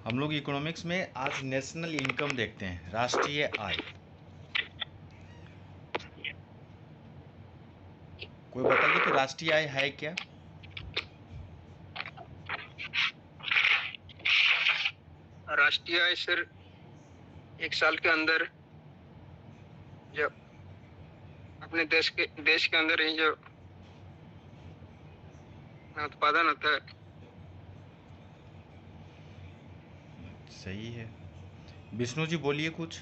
हम लोग इकोनॉमिक्स में आज नेशनल इनकम देखते हैं, राष्ट्रीय आय। कोई बताइए कि राष्ट्रीय आय है क्या? राष्ट्रीय आय सर एक साल के अंदर जो अपने देश के अंदर ही जो उत्पादन होता है। सही है। विष्णु जी बोलिए कुछ।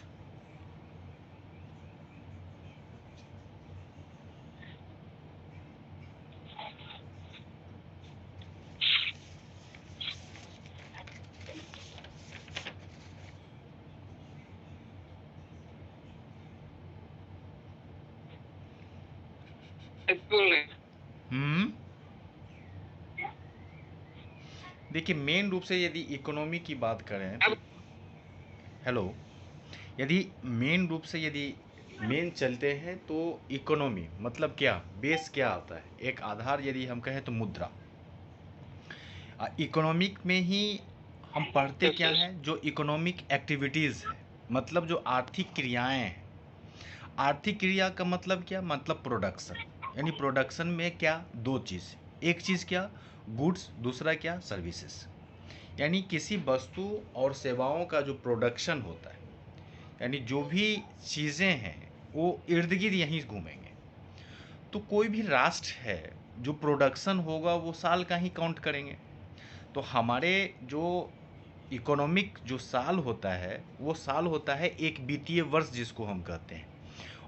बिल्कुल नहीं। हम्म देखिए, मेन रूप से यदि इकोनॉमी की बात करें तो, अब हेलो, यदि मेन रूप से यदि मेन चलते हैं तो इकोनॉमी मतलब क्या, बेस क्या आता है, एक आधार यदि हम कहें तो मुद्रा। इकोनॉमिक में ही हम पढ़ते क्या है, जो इकोनॉमिक एक्टिविटीज़ है, मतलब जो आर्थिक क्रियाएं हैं। आर्थिक क्रिया का मतलब क्या, मतलब प्रोडक्शन। यानी प्रोडक्शन में क्या, दो चीज़। एक चीज़ क्या, गुड्स, दूसरा क्या, सर्विसेज। यानी किसी वस्तु और सेवाओं का जो प्रोडक्शन होता है, यानी जो भी चीज़ें हैं वो इर्द गिर्द यहीं घूमेंगे। तो कोई भी राष्ट्र है, जो प्रोडक्शन होगा वो साल का ही काउंट करेंगे। तो हमारे जो इकोनॉमिक जो साल होता है, वो साल होता है एक वित्तीय वर्ष जिसको हम कहते हैं।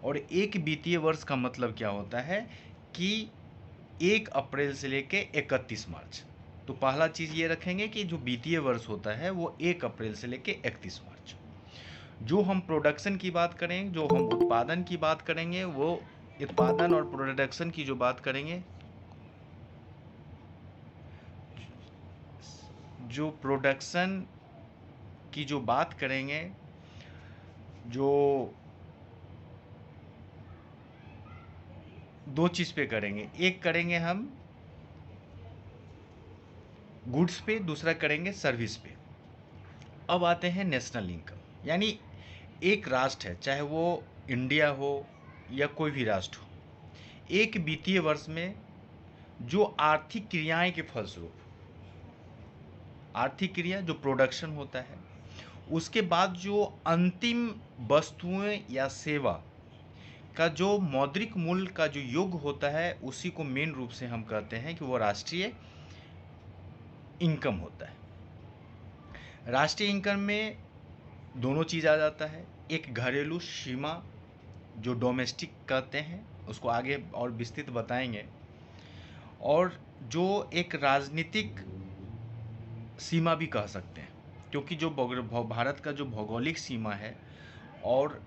और एक वित्तीय वर्ष का मतलब क्या होता है कि 1 अप्रैल से लेके 31 मार्च। तो पहला चीज़ ये रखेंगे कि जो वित्तीय वर्ष होता है वो 1 अप्रैल से लेके 31 मार्च। जो हम प्रोडक्शन की बात करें, जो हम उत्पादन की बात करेंगे, वो उत्पादन और प्रोडक्शन की जो बात करेंगे, जो प्रोडक्शन की जो बात करेंगे, जो दो चीज़ पे करेंगे। एक करेंगे हम गुड्स पे, दूसरा करेंगे सर्विस पे। अब आते हैं नेशनल इनकम। यानी एक राष्ट्र है, चाहे वो इंडिया हो या कोई भी राष्ट्र हो, एक वित्तीय वर्ष में जो आर्थिक क्रियाएं के फलस्वरूप, आर्थिक क्रिया जो प्रोडक्शन होता है, उसके बाद जो अंतिम वस्तुएं या सेवा का जो मौद्रिक मूल्य का जो योग होता है, उसी को मेन रूप से हम कहते हैं कि वो राष्ट्रीय इनकम होता है। राष्ट्रीय इनकम में दोनों चीज़ आ जाता है। एक घरेलू सीमा जो डोमेस्टिक कहते हैं, उसको आगे और विस्तृत बताएंगे। और जो एक राजनीतिक सीमा भी कह सकते हैं, क्योंकि जो भारत का जो भौगोलिक सीमा है, और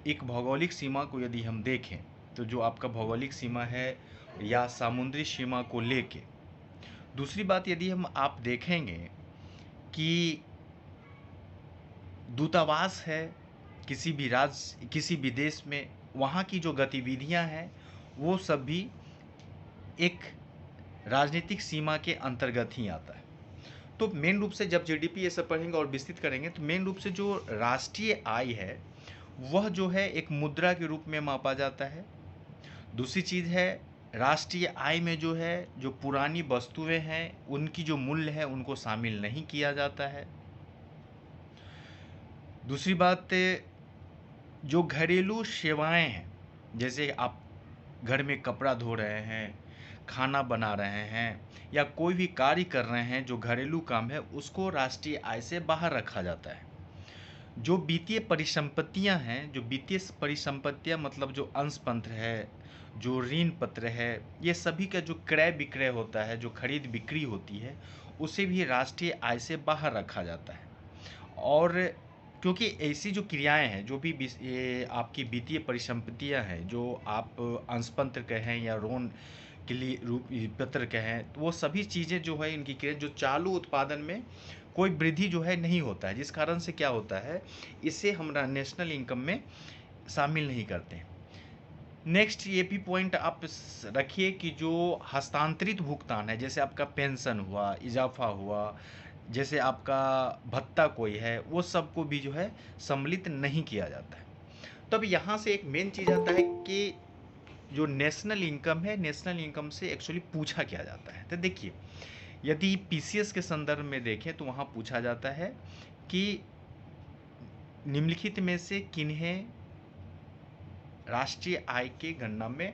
एक भौगोलिक सीमा को यदि हम देखें तो जो आपका भौगोलिक सीमा है या समुद्री सीमा को लेके, दूसरी बात यदि हम आप देखेंगे कि दूतावास है किसी भी राज्य, किसी भी देश में, वहाँ की जो गतिविधियाँ हैं वो सब भी एक राजनीतिक सीमा के अंतर्गत ही आता है। तो मेन रूप से जब जीडीपी ये सब पढ़ेंगे और विस्तृत करेंगे, तो मेन रूप से जो राष्ट्रीय आय है वह जो है एक मुद्रा के रूप में मापा जाता है। दूसरी चीज़ है, राष्ट्रीय आय में जो है जो पुरानी वस्तुएं हैं उनकी जो मूल्य है उनको शामिल नहीं किया जाता है। दूसरी बात, जो घरेलू सेवाएं हैं, जैसे आप घर में कपड़ा धो रहे हैं, खाना बना रहे हैं, या कोई भी कार्य कर रहे हैं जो घरेलू काम है, उसको राष्ट्रीय आय से बाहर रखा जाता है। जो वित्तीय परिसंपत्तियां हैं, जो वित्तीय परिसंपत्तियां मतलब जो अंश पत्र है, जो ऋण पत्र है, ये सभी का जो क्रय विक्रय होता है, जो खरीद बिक्री होती है, उसे भी राष्ट्रीय आय से बाहर रखा जाता है। और क्योंकि ऐसी जो क्रियाएं हैं, जो भी ये आपकी वित्तीय परिसंपत्तियां हैं, जो आप अंशपत्र कहें या ऋण के लिए रूप पत्र कहें, तो वो सभी चीज़ें जो है इनकी क्रिया जो चालू उत्पादन में कोई वृद्धि जो है नहीं होता है, जिस कारण से क्या होता है, इसे हम नेशनल इनकम में शामिल नहीं करते हैं। नेक्स्ट ये भी पॉइंट आप रखिए कि जो हस्तांतरित भुगतान है, जैसे आपका पेंशन हुआ, इजाफा हुआ, जैसे आपका भत्ता कोई है, वो सबको भी जो है सम्मिलित नहीं किया जाता है। तब यहाँ से एक मेन चीज़ आता है कि जो नेशनल इनकम है, नेशनल इनकम से एक्चुअली पूछा क्या जाता है। तो देखिए, यदि पीसीएस के संदर्भ में देखें तो वहाँ पूछा जाता है कि निम्नलिखित में से किन्हें राष्ट्रीय आय के गणना में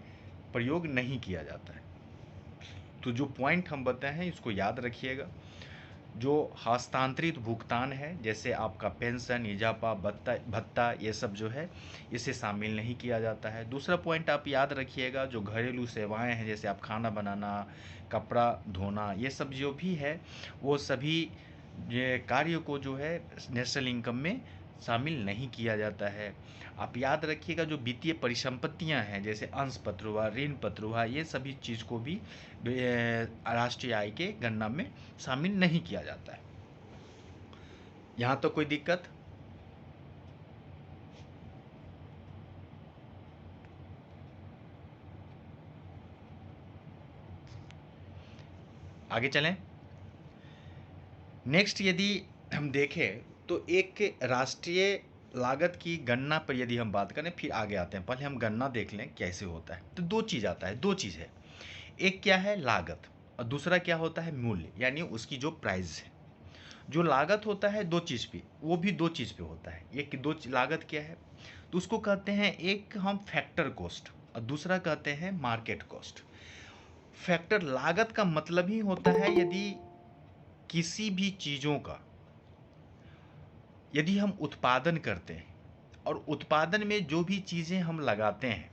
प्रयोग नहीं किया जाता है। तो जो पॉइंट हम बताए हैं इसको याद रखिएगा। जो हस्तांतरित भुगतान है, जैसे आपका पेंशन, इजाफा, भत्ता भत्ता, ये सब जो है इसे शामिल नहीं किया जाता है। दूसरा पॉइंट आप याद रखिएगा, जो घरेलू सेवाएं हैं, जैसे आप खाना बनाना, कपड़ा धोना, ये सब जो भी है वो सभी ये कार्य को जो है नेशनल इनकम में शामिल नहीं किया जाता है। आप याद रखिएगा, जो वित्तीय परिसंपत्तियां हैं, जैसे अंश पत्र हुआ, ऋण पत्र हुआ, ये सभी चीज़ को भी राष्ट्रीय आय के गणना में शामिल नहीं किया जाता है। यहाँ तो कोई दिक्कत? आगे चलें। नेक्स्ट यदि हम देखें तो एक राष्ट्रीय लागत की गणना पर यदि हम बात करें, फिर आगे आते हैं, पहले हम गणना देख लें कैसे होता है। तो दो चीज़ आता है, दो चीज़ है, एक क्या है लागत और दूसरा क्या होता है मूल्य, यानी उसकी जो प्राइस है। जो लागत होता है दो चीज़ पे, वो भी दो चीज़ पे होता है। एक लागत क्या है, तो उसको कहते हैं, एक हम फैक्टर कॉस्ट और दूसरा कहते हैं मार्केट कॉस्ट। फैक्टर लागत का मतलब ही होता है यदि किसी भी चीज़ों का यदि हम उत्पादन करते हैं और उत्पादन में जो भी चीज़ें हम लगाते हैं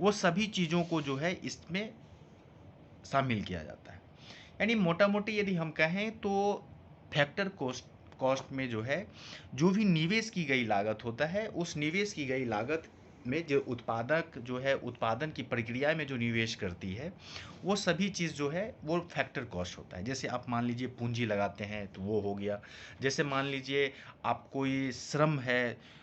वो सभी चीज़ों को जो है इसमें शामिल किया जाता है। यानी मोटा मोटी यदि हम कहें तो फैक्टर कॉस्ट कॉस्ट में जो है जो भी निवेश की गई लागत होता है, उस निवेश की गई लागत में जो उत्पादक जो है उत्पादन की प्रक्रिया में जो निवेश करती है वो सभी चीज़ जो है वो फैक्टर कॉस्ट होता है। जैसे आप मान लीजिए पूंजी लगाते हैं तो वो हो गया। जैसे मान लीजिए आप कोई श्रम है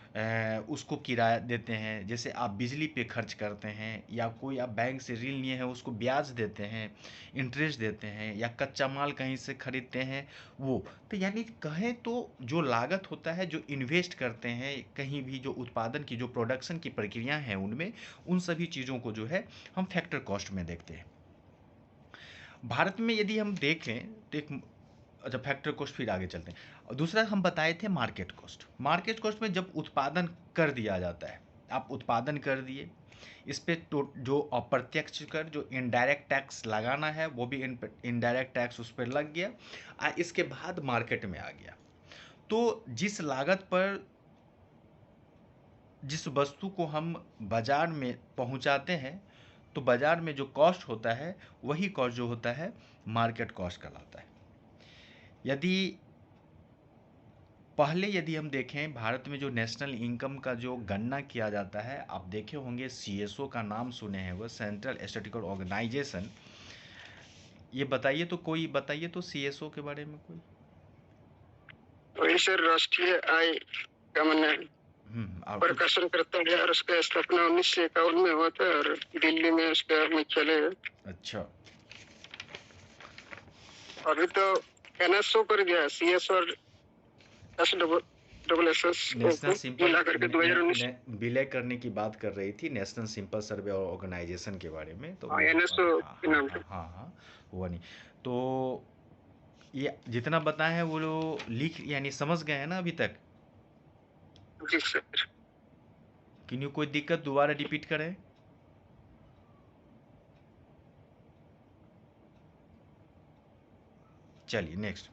उसको किराया देते हैं, जैसे आप बिजली पे खर्च करते हैं या कोई आप बैंक से ऋण लिए हैं उसको ब्याज देते हैं, इंटरेस्ट देते हैं, या कच्चा माल कहीं से खरीदते हैं वो। तो यानी कहें तो जो लागत होता है, जो इन्वेस्ट करते हैं कहीं भी, जो उत्पादन की जो प्रोडक्शन की प्रक्रिया है उनमें, उन सभी चीज़ों को जो है हम फैक्टर कॉस्ट में देखते हैं। भारत में यदि हम देखें तो एक, अच्छा फैक्टर कॉस्ट फिर आगे चलते हैं। और दूसरा हम बताए थे मार्केट कॉस्ट। मार्केट कॉस्ट में जब उत्पादन कर दिया जाता है, आप उत्पादन कर दिए, इस पे तो जो अप्रत्यक्ष कर, जो इनडायरेक्ट टैक्स लगाना है वो भी इनडायरेक्ट टैक्स उस पर लग गया, इसके बाद मार्केट में आ गया। तो जिस लागत पर जिस वस्तु को हम बाजार में पहुंचाते हैं, तो बाजार में जो कॉस्ट होता है वही कॉस्ट जो होता है मार्केट कॉस्ट कहलाता है। यदि पहले यदि हम देखें भारत में जो नेशनल इनकम का जो गणना किया जाता है, आप देखे होंगे सीएसओ का नाम सुने हैं, वो सेंट्रल स्टैटिस्टिकल ऑर्गेनाइजेशन। ये बताइए तो, कोई बताइए तो सीएसओ के बारे में कोई। वही सर राष्ट्रीय आय का मैंने आप प्रकाशन करता है और उसका स्थापना 1951 में हुआ था और दिल्ली में उसका मुख्यालय है। अच्छा, अभी तो एनएसओ कर गया, सीएस और एसडब्ल्यूएसएस नेशनल को सिंपल मिला करके 2019 विलय करने की बात कर रही थी, नेशनल सिंपल सर्वे ऑर्गेनाइजेशन के बारे में, तो वो एनएसओ हाँ के हाँ नाम हाँ पे। हाँ हाँ, हुआ नहीं। तो ये जितना बताए हैं वो लोग लिख यानी समझ गए हैं ना अभी तक? जी सर। किन्हीं कोई दिक्कत, दोबारा रिपीट करें? चलिए नेक्स्ट।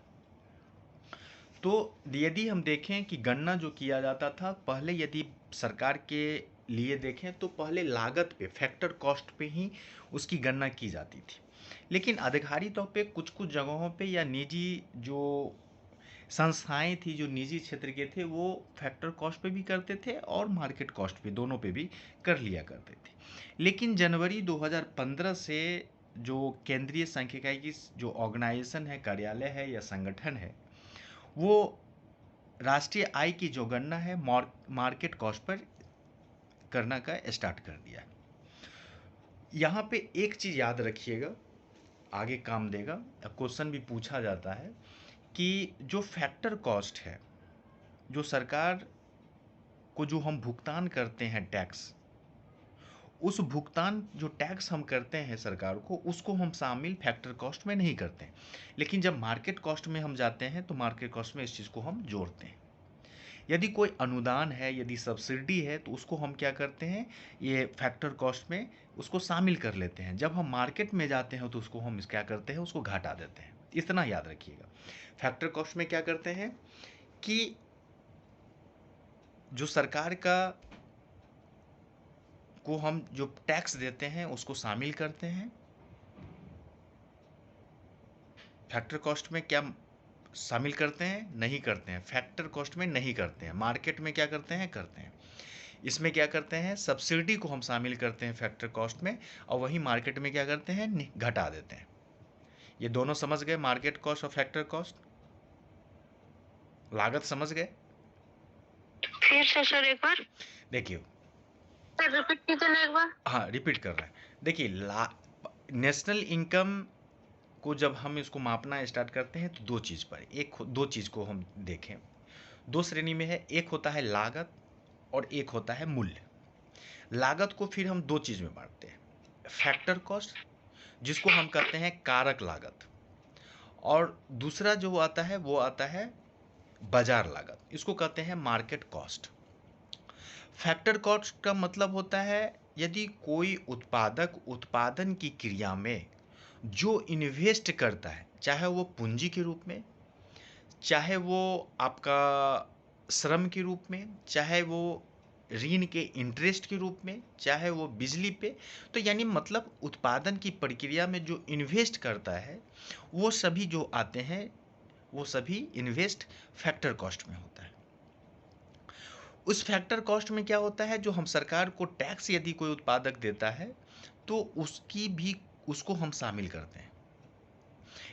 तो यदि हम देखें कि गणना जो किया जाता था पहले, यदि सरकार के लिए देखें तो पहले लागत पे, फैक्टर कॉस्ट पे ही उसकी गणना की जाती थी। लेकिन आधिकारिक तौर पे कुछ कुछ जगहों पे या निजी जो संस्थाएं थी, जो निजी क्षेत्र के थे, वो फैक्टर कॉस्ट पे भी करते थे और मार्केट कॉस्ट पे, दोनों पे भी कर लिया करते थे। लेकिन जनवरी 2015 से जो केंद्रीय सांख्यिकी की जो ऑर्गेनाइजेशन है, कार्यालय है या संगठन है, वो राष्ट्रीय आय की जो गणना है मार्केट कॉस्ट पर करना का स्टार्ट कर दिया है। यहाँ पे एक चीज़ याद रखिएगा, आगे काम देगा, क्वेश्चन भी पूछा जाता है कि जो फैक्टर कॉस्ट है, जो सरकार को जो हम भुगतान करते हैं टैक्स, उस भुगतान जो टैक्स हम करते हैं सरकार को, उसको हम शामिल फैक्टर कॉस्ट में नहीं करते हैं। लेकिन जब मार्केट कॉस्ट में हम जाते हैं तो मार्केट कॉस्ट में इस चीज़ को हम जोड़ते हैं। यदि कोई अनुदान है, यदि सब्सिडी है, तो उसको हम क्या करते हैं, ये फैक्टर कॉस्ट में उसको शामिल कर लेते हैं। जब हम मार्केट में जाते हैं तो उसको हम क्या करते हैं, उसको घटा देते हैं। इतना याद रखिएगा। फैक्टर कॉस्ट में क्या करते हैं कि जो सरकार का को हम जो टैक्स देते हैं उसको शामिल करते हैं। फैक्टर कॉस्ट में क्या शामिल करते हैं, नहीं करते हैं। फैक्टर कॉस्ट में नहीं करते हैं। मार्केट में क्या करते हैं, करते हैं। इसमें क्या करते हैं, सब्सिडी को हम शामिल करते हैं फैक्टर कॉस्ट में, और वही मार्केट में क्या करते हैं, घटा देते हैं। ये दोनों समझ गए, मार्केट कॉस्ट और फैक्टर कॉस्ट, लागत समझ गए। फिर से सर एक बार देखिए, सर रिपीट कीजिए ना एक बार। हाँ रिपीट कर रहे हैं। देखिए, नेशनल इनकम को जब हम इसको मापना स्टार्ट करते हैं तो दो चीज़ पर, दो चीज़ को हम देखें। दो श्रेणी में है, एक होता है लागत और एक होता है मूल्य। लागत को फिर हम दो चीज़ में बांटते हैं, फैक्टर कॉस्ट जिसको हम कहते हैं कारक लागत, और दूसरा जो आता है वो आता है बाजार लागत, इसको कहते हैं मार्केट कॉस्ट। फैक्टर कॉस्ट का मतलब होता है यदि कोई उत्पादक उत्पादन की क्रिया में जो इन्वेस्ट करता है, चाहे वो पूंजी के रूप में, चाहे वो आपका श्रम के रूप में, चाहे वो ऋण के इंटरेस्ट के रूप में, चाहे वो बिजली पे, तो यानी मतलब उत्पादन की प्रक्रिया में जो इन्वेस्ट करता है वो सभी जो आते हैं वो सभी इन्वेस्ट फैक्टर कॉस्ट में होता है। उस फैक्टर कॉस्ट में क्या होता है, जो हम सरकार को टैक्स यदि कोई उत्पादक देता है तो उसको हम शामिल करते हैं।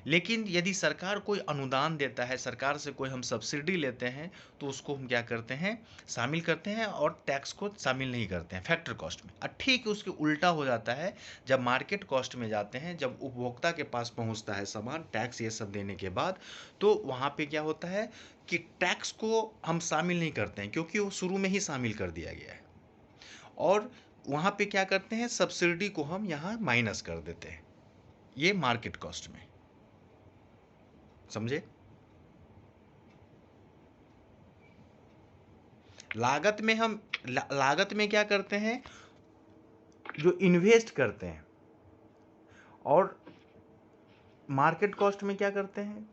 लेकिन यदि सरकार कोई अनुदान देता है, सरकार से कोई हम सब्सिडी लेते हैं, तो उसको हम क्या करते हैं, शामिल करते हैं, और टैक्स को शामिल नहीं करते हैं फैक्टर कॉस्ट में। और ठीक उसके उल्टा हो जाता है जब मार्केट कॉस्ट में जाते हैं, जब उपभोक्ता के पास पहुंचता है सामान टैक्स ये सब देने के बाद, तो वहाँ पे क्या होता है कि टैक्स को हम शामिल नहीं करते हैं क्योंकि वो शुरू में ही शामिल कर दिया गया है, और वहाँ पे क्या करते हैं, सब्सिडी को हम यहाँ माइनस कर देते हैं। ये मार्केट कॉस्ट में, समझे। लागत में हम लागत में क्या करते हैं, जो इन्वेस्ट करते हैं, और मार्केट कॉस्ट में क्या करते हैं,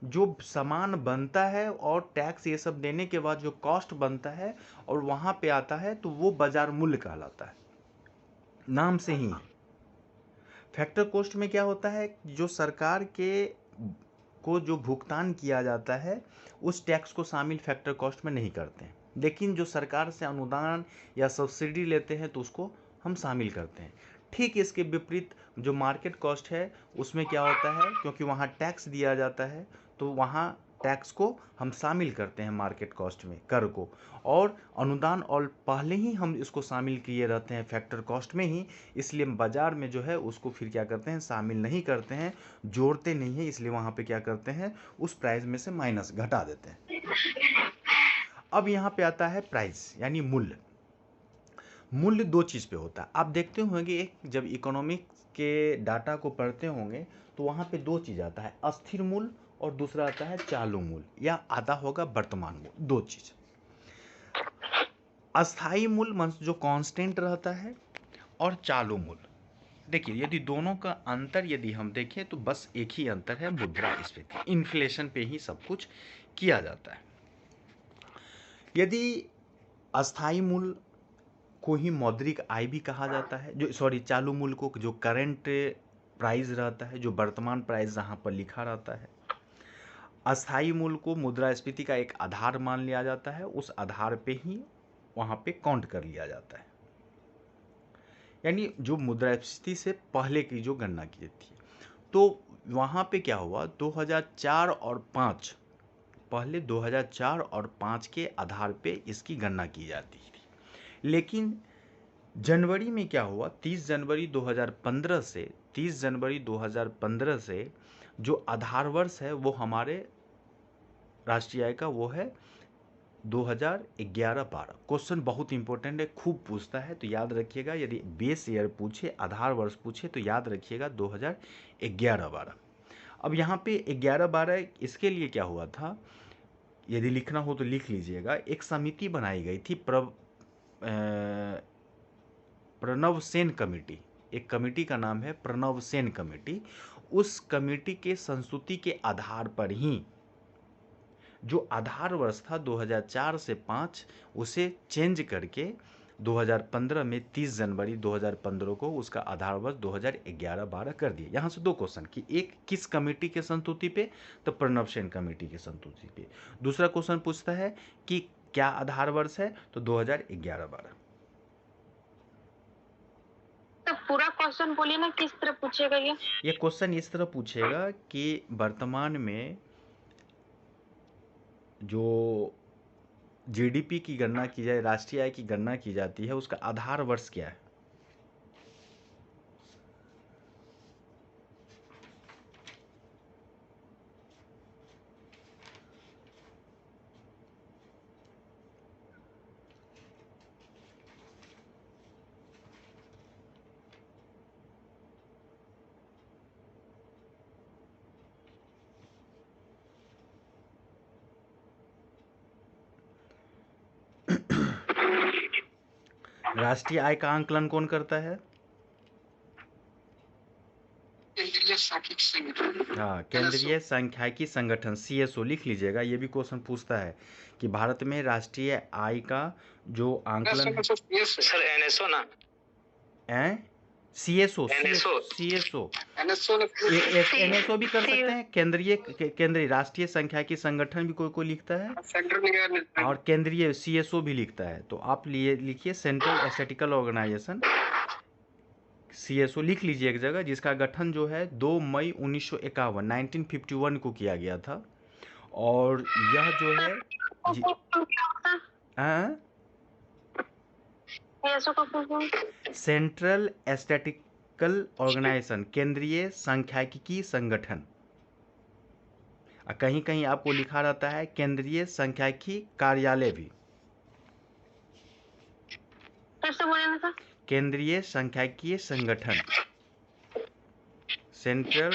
जो सामान बनता है और टैक्स ये सब देने के बाद जो कॉस्ट बनता है और वहां पे आता है, तो वो बाजार मूल्य कहलाता है, नाम से ही। फैक्टर कॉस्ट में क्या होता है, जो सरकार के को जो भुगतान किया जाता है उस टैक्स को शामिल फैक्टर कॉस्ट में नहीं करते हैं। लेकिन जो सरकार से अनुदान या सब्सिडी लेते हैं तो उसको हम शामिल करते हैं। ठीक इसके विपरीत जो मार्केट कॉस्ट है उसमें क्या होता है, क्योंकि वहाँ टैक्स दिया जाता है तो वहाँ टैक्स को हम शामिल करते हैं मार्केट कॉस्ट में, कर को, और अनुदान और पहले ही हम इसको शामिल किए रहते हैं फैक्टर कॉस्ट में ही, इसलिए बाजार में जो है उसको फिर क्या करते हैं, शामिल नहीं करते हैं, जोड़ते नहीं हैं, इसलिए वहाँ पे क्या करते हैं, उस प्राइस में से माइनस घटा देते हैं। अब यहाँ पे आता है प्राइस यानी मूल्य। मूल्य दो चीज़ पे होता है, आप देखते होंगे, एक जब इकोनॉमिक्स के डाटा को पढ़ते होंगे तो वहाँ पे दो चीज़ आता है, अस्थिर मूल्य और दूसरा आता है चालू मूल्य, या आता होगा वर्तमान मूल्य। दो चीज़, अस्थाई मूल्य जो कांस्टेंट रहता है, और चालू मूल्य। देखिए, यदि दोनों का अंतर यदि हम देखें तो बस एक ही अंतर है, मुद्रास्फीति, इन्फ्लेशन पे ही सब कुछ किया जाता है। यदि अस्थाई मूल्य को ही मौद्रिक आय भी कहा जाता है, चालू मूल्य को जो करंट प्राइस रहता है, जो वर्तमान प्राइस जहाँ पर लिखा रहता है। अस्थाई मूल्य को मुद्रास्फीति का एक आधार मान लिया जाता है, उस आधार पे ही वहाँ पे काउंट कर लिया जाता है, यानी जो मुद्रास्फीति से पहले की जो गणना की थी। तो वहाँ पे क्या हुआ, 2004 और 5, पहले 2004 और 5 के आधार पे इसकी गणना की जाती थी। लेकिन जनवरी में क्या हुआ, 30 जनवरी 2015 से जो आधार वर्ष है वो हमारे राष्ट्रीय आय का वो है 2011-12। क्वेश्चन बहुत इंपॉर्टेंट है, खूब पूछता है, तो याद रखिएगा। यदि बेस ईयर पूछे, आधार वर्ष पूछे, तो याद रखिएगा 2011-12। अब यहाँ पे 11-12 इसके लिए क्या हुआ था, यदि लिखना हो तो लिख लीजिएगा। एक समिति बनाई गई थी, प्रणव सेन कमेटी। एक कमेटी का नाम है प्रणव सेन कमेटी। उस कमेटी के संस्तुति के आधार पर ही जो आधार वर्ष था 2004 से 5, उसे चेंज करके 2015 में 30 जनवरी 2015 को उसका आधार वर्ष 2011-12 कर दिया। यहाँ से दो क्वेश्चन कि एक किस कमेटी के संस्तुति पे, तो प्रणव सेन कमेटी के संस्तुति पे। दूसरा क्वेश्चन पूछता है कि क्या आधार वर्ष है, तो 2011-12। तो पूरा क्वेश्चन बोलिए ना, किस तरह पूछेगा ये क्वेश्चन इस तरह पूछेगा कि वर्तमान में जो जीडीपी की गणना की जाए, राष्ट्रीय आय की गणना की जाती है, उसका आधार वर्ष क्या है। राष्ट्रीय आय का आंकलन कौन करता है? केंद्रीय सांख्यिकी संगठन। हाँ, केंद्रीय सांख्यिकी संगठन, सीएसओ लिख लीजिएगा। ये भी क्वेश्चन पूछता है कि भारत में राष्ट्रीय आय का जो आंकलन है, सर एनएसओ ना, सीएसओ एनएसओ भी कर सकते हैं। केंद्रीय राष्ट्रीय सांख्यिकी संगठन भी कोई लिखता है, और केंद्रीय सीएसओ भी लिखता है। तो आप लिखिए सेंट्रल स्टैटिस्टिकल ऑर्गेनाइजेशन, सीएसओ लिख लीजिए एक जगह, जिसका गठन जो है 2 मई 1951 को किया गया था। और यह जो है सेंट्रल स्टैटिस्टिकल ऑर्गेनाइजेशन, केंद्रीय सांख्यिकी संगठन। कहीं कहीं आपको लिखा रहता है केंद्रीय सांख्यिकी कार्यालय भी। केंद्रीय सांख्यिकीय संगठन, सेंट्रल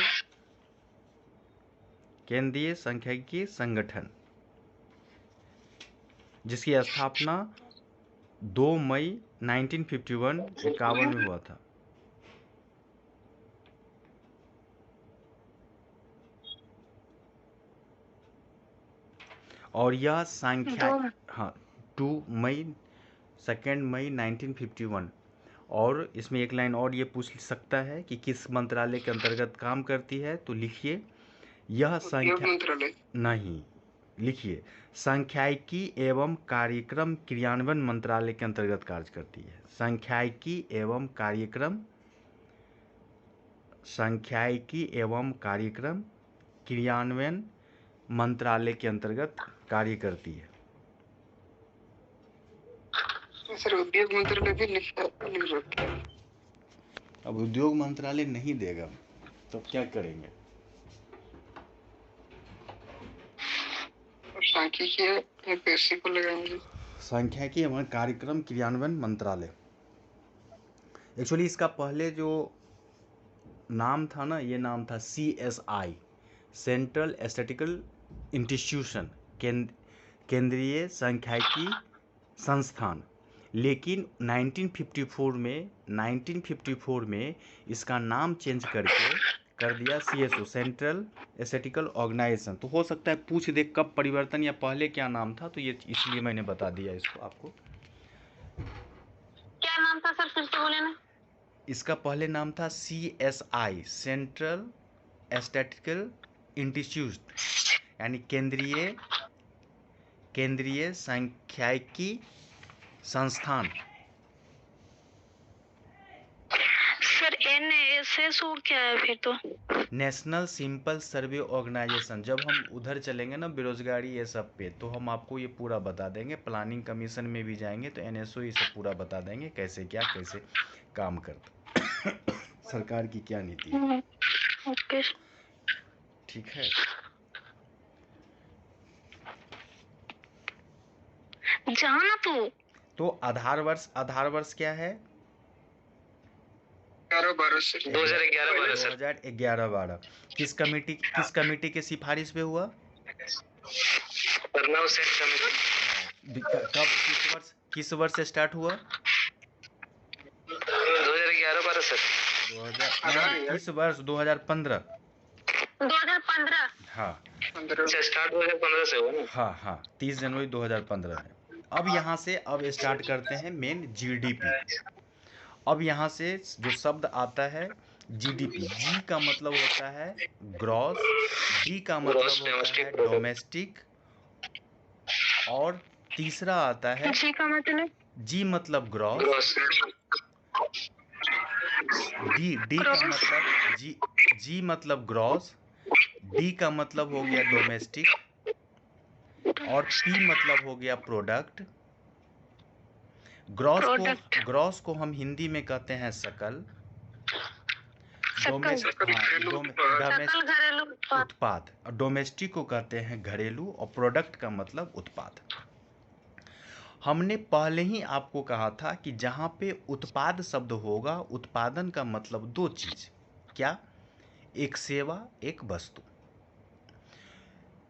केंद्रीय सांख्यिकीय संगठन, जिसकी स्थापना 2 मई 1951 में हुआ था। और यह हाँ 2 मई 1951। और इसमें एक लाइन और ये पूछ सकता है कि किस मंत्रालय के अंतर्गत काम करती है, तो लिखिए यह नहीं, लिखिए सांख्यिकी एवं कार्यक्रम क्रियान्वयन मंत्रालय के अंतर्गत कार्य करती है। सांख्यिकी एवं कार्यक्रम क्रियान्वयन मंत्रालय के अंतर्गत कार्य करती है। सर उद्योग मंत्रालय भी लिख रखा है। अब उद्योग मंत्रालय नहीं देगा तो क्या करेंगे? सांख्यिकी को लगाएंगे, सांख्यिकी एवं कार्यक्रम क्रियान्वयन मंत्रालय। एक्चुअली इसका पहले जो नाम था ना, ये नाम था CSI, सेंट्रल स्टैटिस्टिकल इंस्टीट्यूशन, केंद्रीय सांख्यिकी संस्थान। लेकिन 1954 में इसका नाम चेंज करके कर दिया CSO, सेंट्रल स्टैटिस्टिकल ऑर्गेनाइजेशन। तो हो सकता है पूछ दे कब परिवर्तन या पहले क्या नाम था, तो ये इसलिए मैंने बता दिया इसको आपको। क्या नाम था सर, फिर से बोले ना। इसका पहले नाम था CSI, सेंट्रल स्टैटिस्टिकल इंस्टीट्यूट, यानी केंद्रीय सांख्यिकी संस्थान। सर NSSO क्या है फिर? तो नेशनल सिंपल सर्वे ऑर्गेनाइजेशन। जब हम उधर चलेंगे ना बेरोजगारी ये सब पे, तो हम आपको ये पूरा बता देंगे। प्लानिंग कमीशन में भी जाएंगे तो NSO ये सब पूरा बता देंगे कैसे काम करता सरकार की क्या नीति है। ओके, ठीक है। जहाँ ना तू। तो आधार वर्ष क्या है? 11-12 से 2011-12 सर। 2011-12। किस कमेटी के सिफारिश पे हुआ? अर्नव सेन कमेटी। कब किस वर्ष स्टार्ट हुआ? 2011-12 सर। 2000 किस वर्ष? 2015। 2015। हाँ अच्छा, स्टार्ट 2015 से हुआ ना? हाँ 30 जनवरी 2015 है। अब यहाँ से स्टार्ट करते हैं मेन जीडीपी। अब यहाँ से जो शब्द आता है जीडीपी, जी का मतलब होता है ग्रॉस, डी का मतलब होता है डोमेस्टिक, और तीसरा आता है जी का मतलब? जी मतलब ग्रॉस, डी का मतलब जी मतलब ग्रॉस, डी का मतलब हो गया डोमेस्टिक, और पी मतलब हो गया प्रोडक्ट। ग्रॉस को हम हिंदी में कहते हैं सकल। उत्पाद। और डोमेस्टिक को कहते हैं घरेलू, और प्रोडक्ट का मतलब उत्पाद। हमने पहले ही आपको कहा था कि जहाँ पे उत्पाद शब्द होगा, उत्पादन का मतलब दो चीज, क्या? एक सेवा, एक वस्तु।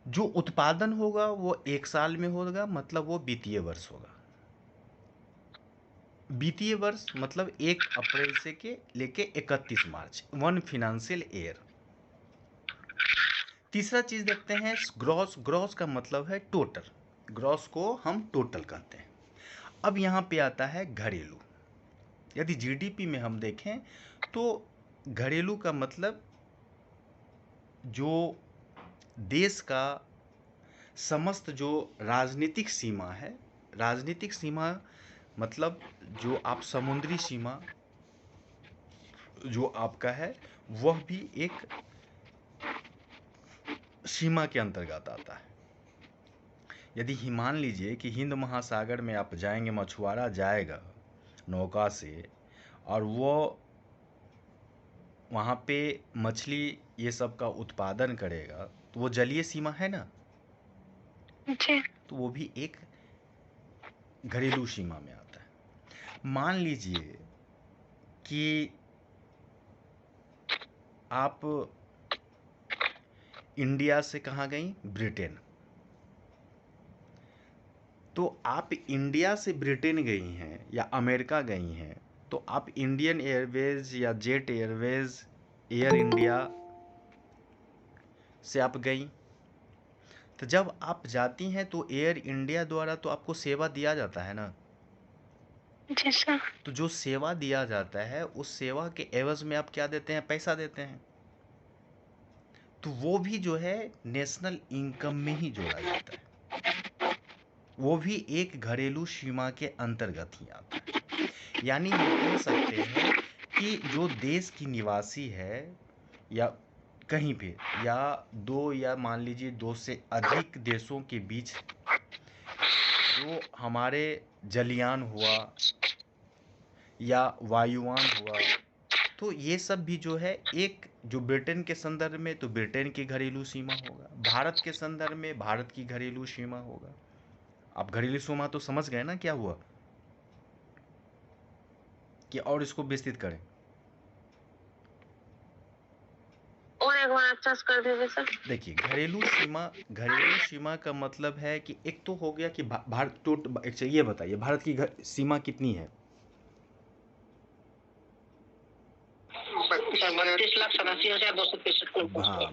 जो उत्पादन होगा वो 1 साल में होगा, मतलब वो वित्तीय वर्ष होगा। वित्तीय वर्ष मतलब 1 अप्रैल से के लेके 31 मार्च, 1 फिनेंशियल ईयर। तीसरा चीज देखते हैं ग्रॉस का मतलब है टोटल। ग्रॉस को हम टोटल कहते हैं। अब यहाँ पे आता है घरेलू। यदि जीडीपी में हम देखें तो घरेलू का मतलब जो देश का समस्त जो राजनीतिक सीमा है, राजनीतिक सीमा मतलब जो आप समुद्री सीमा जो आपका है, वह भी एक सीमा के अंतर्गत आता है। यदि मान लीजिए कि हिंद महासागर में आप जाएंगे, मछुआरा जाएगा नौका से, और वो वहाँ पे मछली ये सब का उत्पादन करेगा, तो वो जलीय सीमा है ना, तो वो भी एक घरेलू सीमा में आता है। मान लीजिए कि आप इंडिया से कहाँ गई? ब्रिटेन। तो आप इंडिया से ब्रिटेन गई हैं या अमेरिका गई हैं, तो आप इंडियन एयरवेज या जेट एयरवेज, एयर इंडिया से आप गई। तो जब आप जाती हैं तो एयर इंडिया द्वारा तो आपको सेवा दिया जाता है ना। जी सर। तो जो सेवा दिया जाता है, उस सेवा के एवज में आप क्या देते हैं? पैसा देते हैं। तो वो भी जो है नेशनल इनकम में ही जोड़ा जाता है, वो भी एक घरेलू सीमा के अंतर्गत ही आता है। यानी हम कह सकते हैं कि जो देश की निवासी है या कहीं पे, या दो, या मान लीजिए 2 से अधिक देशों के बीच जो हमारे जलयान हुआ या वायुयान हुआ, तो ये सब भी जो है एक, जो ब्रिटेन के संदर्भ में तो ब्रिटेन की घरेलू सीमा होगा, भारत के संदर्भ में भारत की घरेलू सीमा होगा। आप घरेलू सीमा तो समझ गए ना क्या हुआ, कि और इसको विस्तृत करें? और एक बार अच्छा कर दीजिए सर। देखिए, घरेलू सीमा का मतलब है कि एक तो हो गया कि भारत टोटल। ये बताइए भारत की सीमा कितनी है? 32,87,263। हाँ,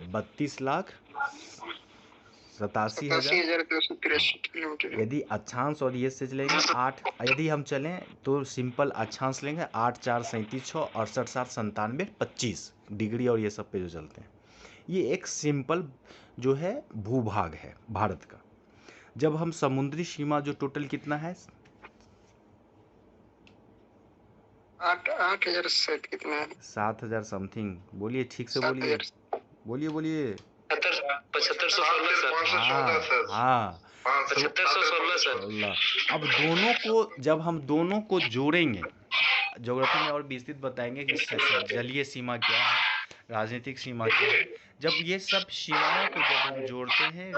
32,87,263 किलोमीटर। यदि अक्षांश और ये से चलेंगे 8, यदि हम चलें तो सिंपल अक्षांश लेंगे 8 4 37 6 68 7 97 25 डिग्री, और ये सब पे जो चलते हैं, ये एक सिंपल जो है भूभाग है भारत का। जब हम समुद्री सीमा जो टोटल कितना है? 8,000 शायद कितना है? 7,000 समथिंग। बोलिए ठीक से, बोलिए 7516 हाँ 7516 अब दोनों को, जब हम दोनों को जोड़ेंगे, ज्योग्राफी में और विस्तृत बताएंगे कि जलीय सीमा क्या है, राजनीतिक सीमा क्या है। जब ये सब सीमाओं को जब हम जोड़ते हैं,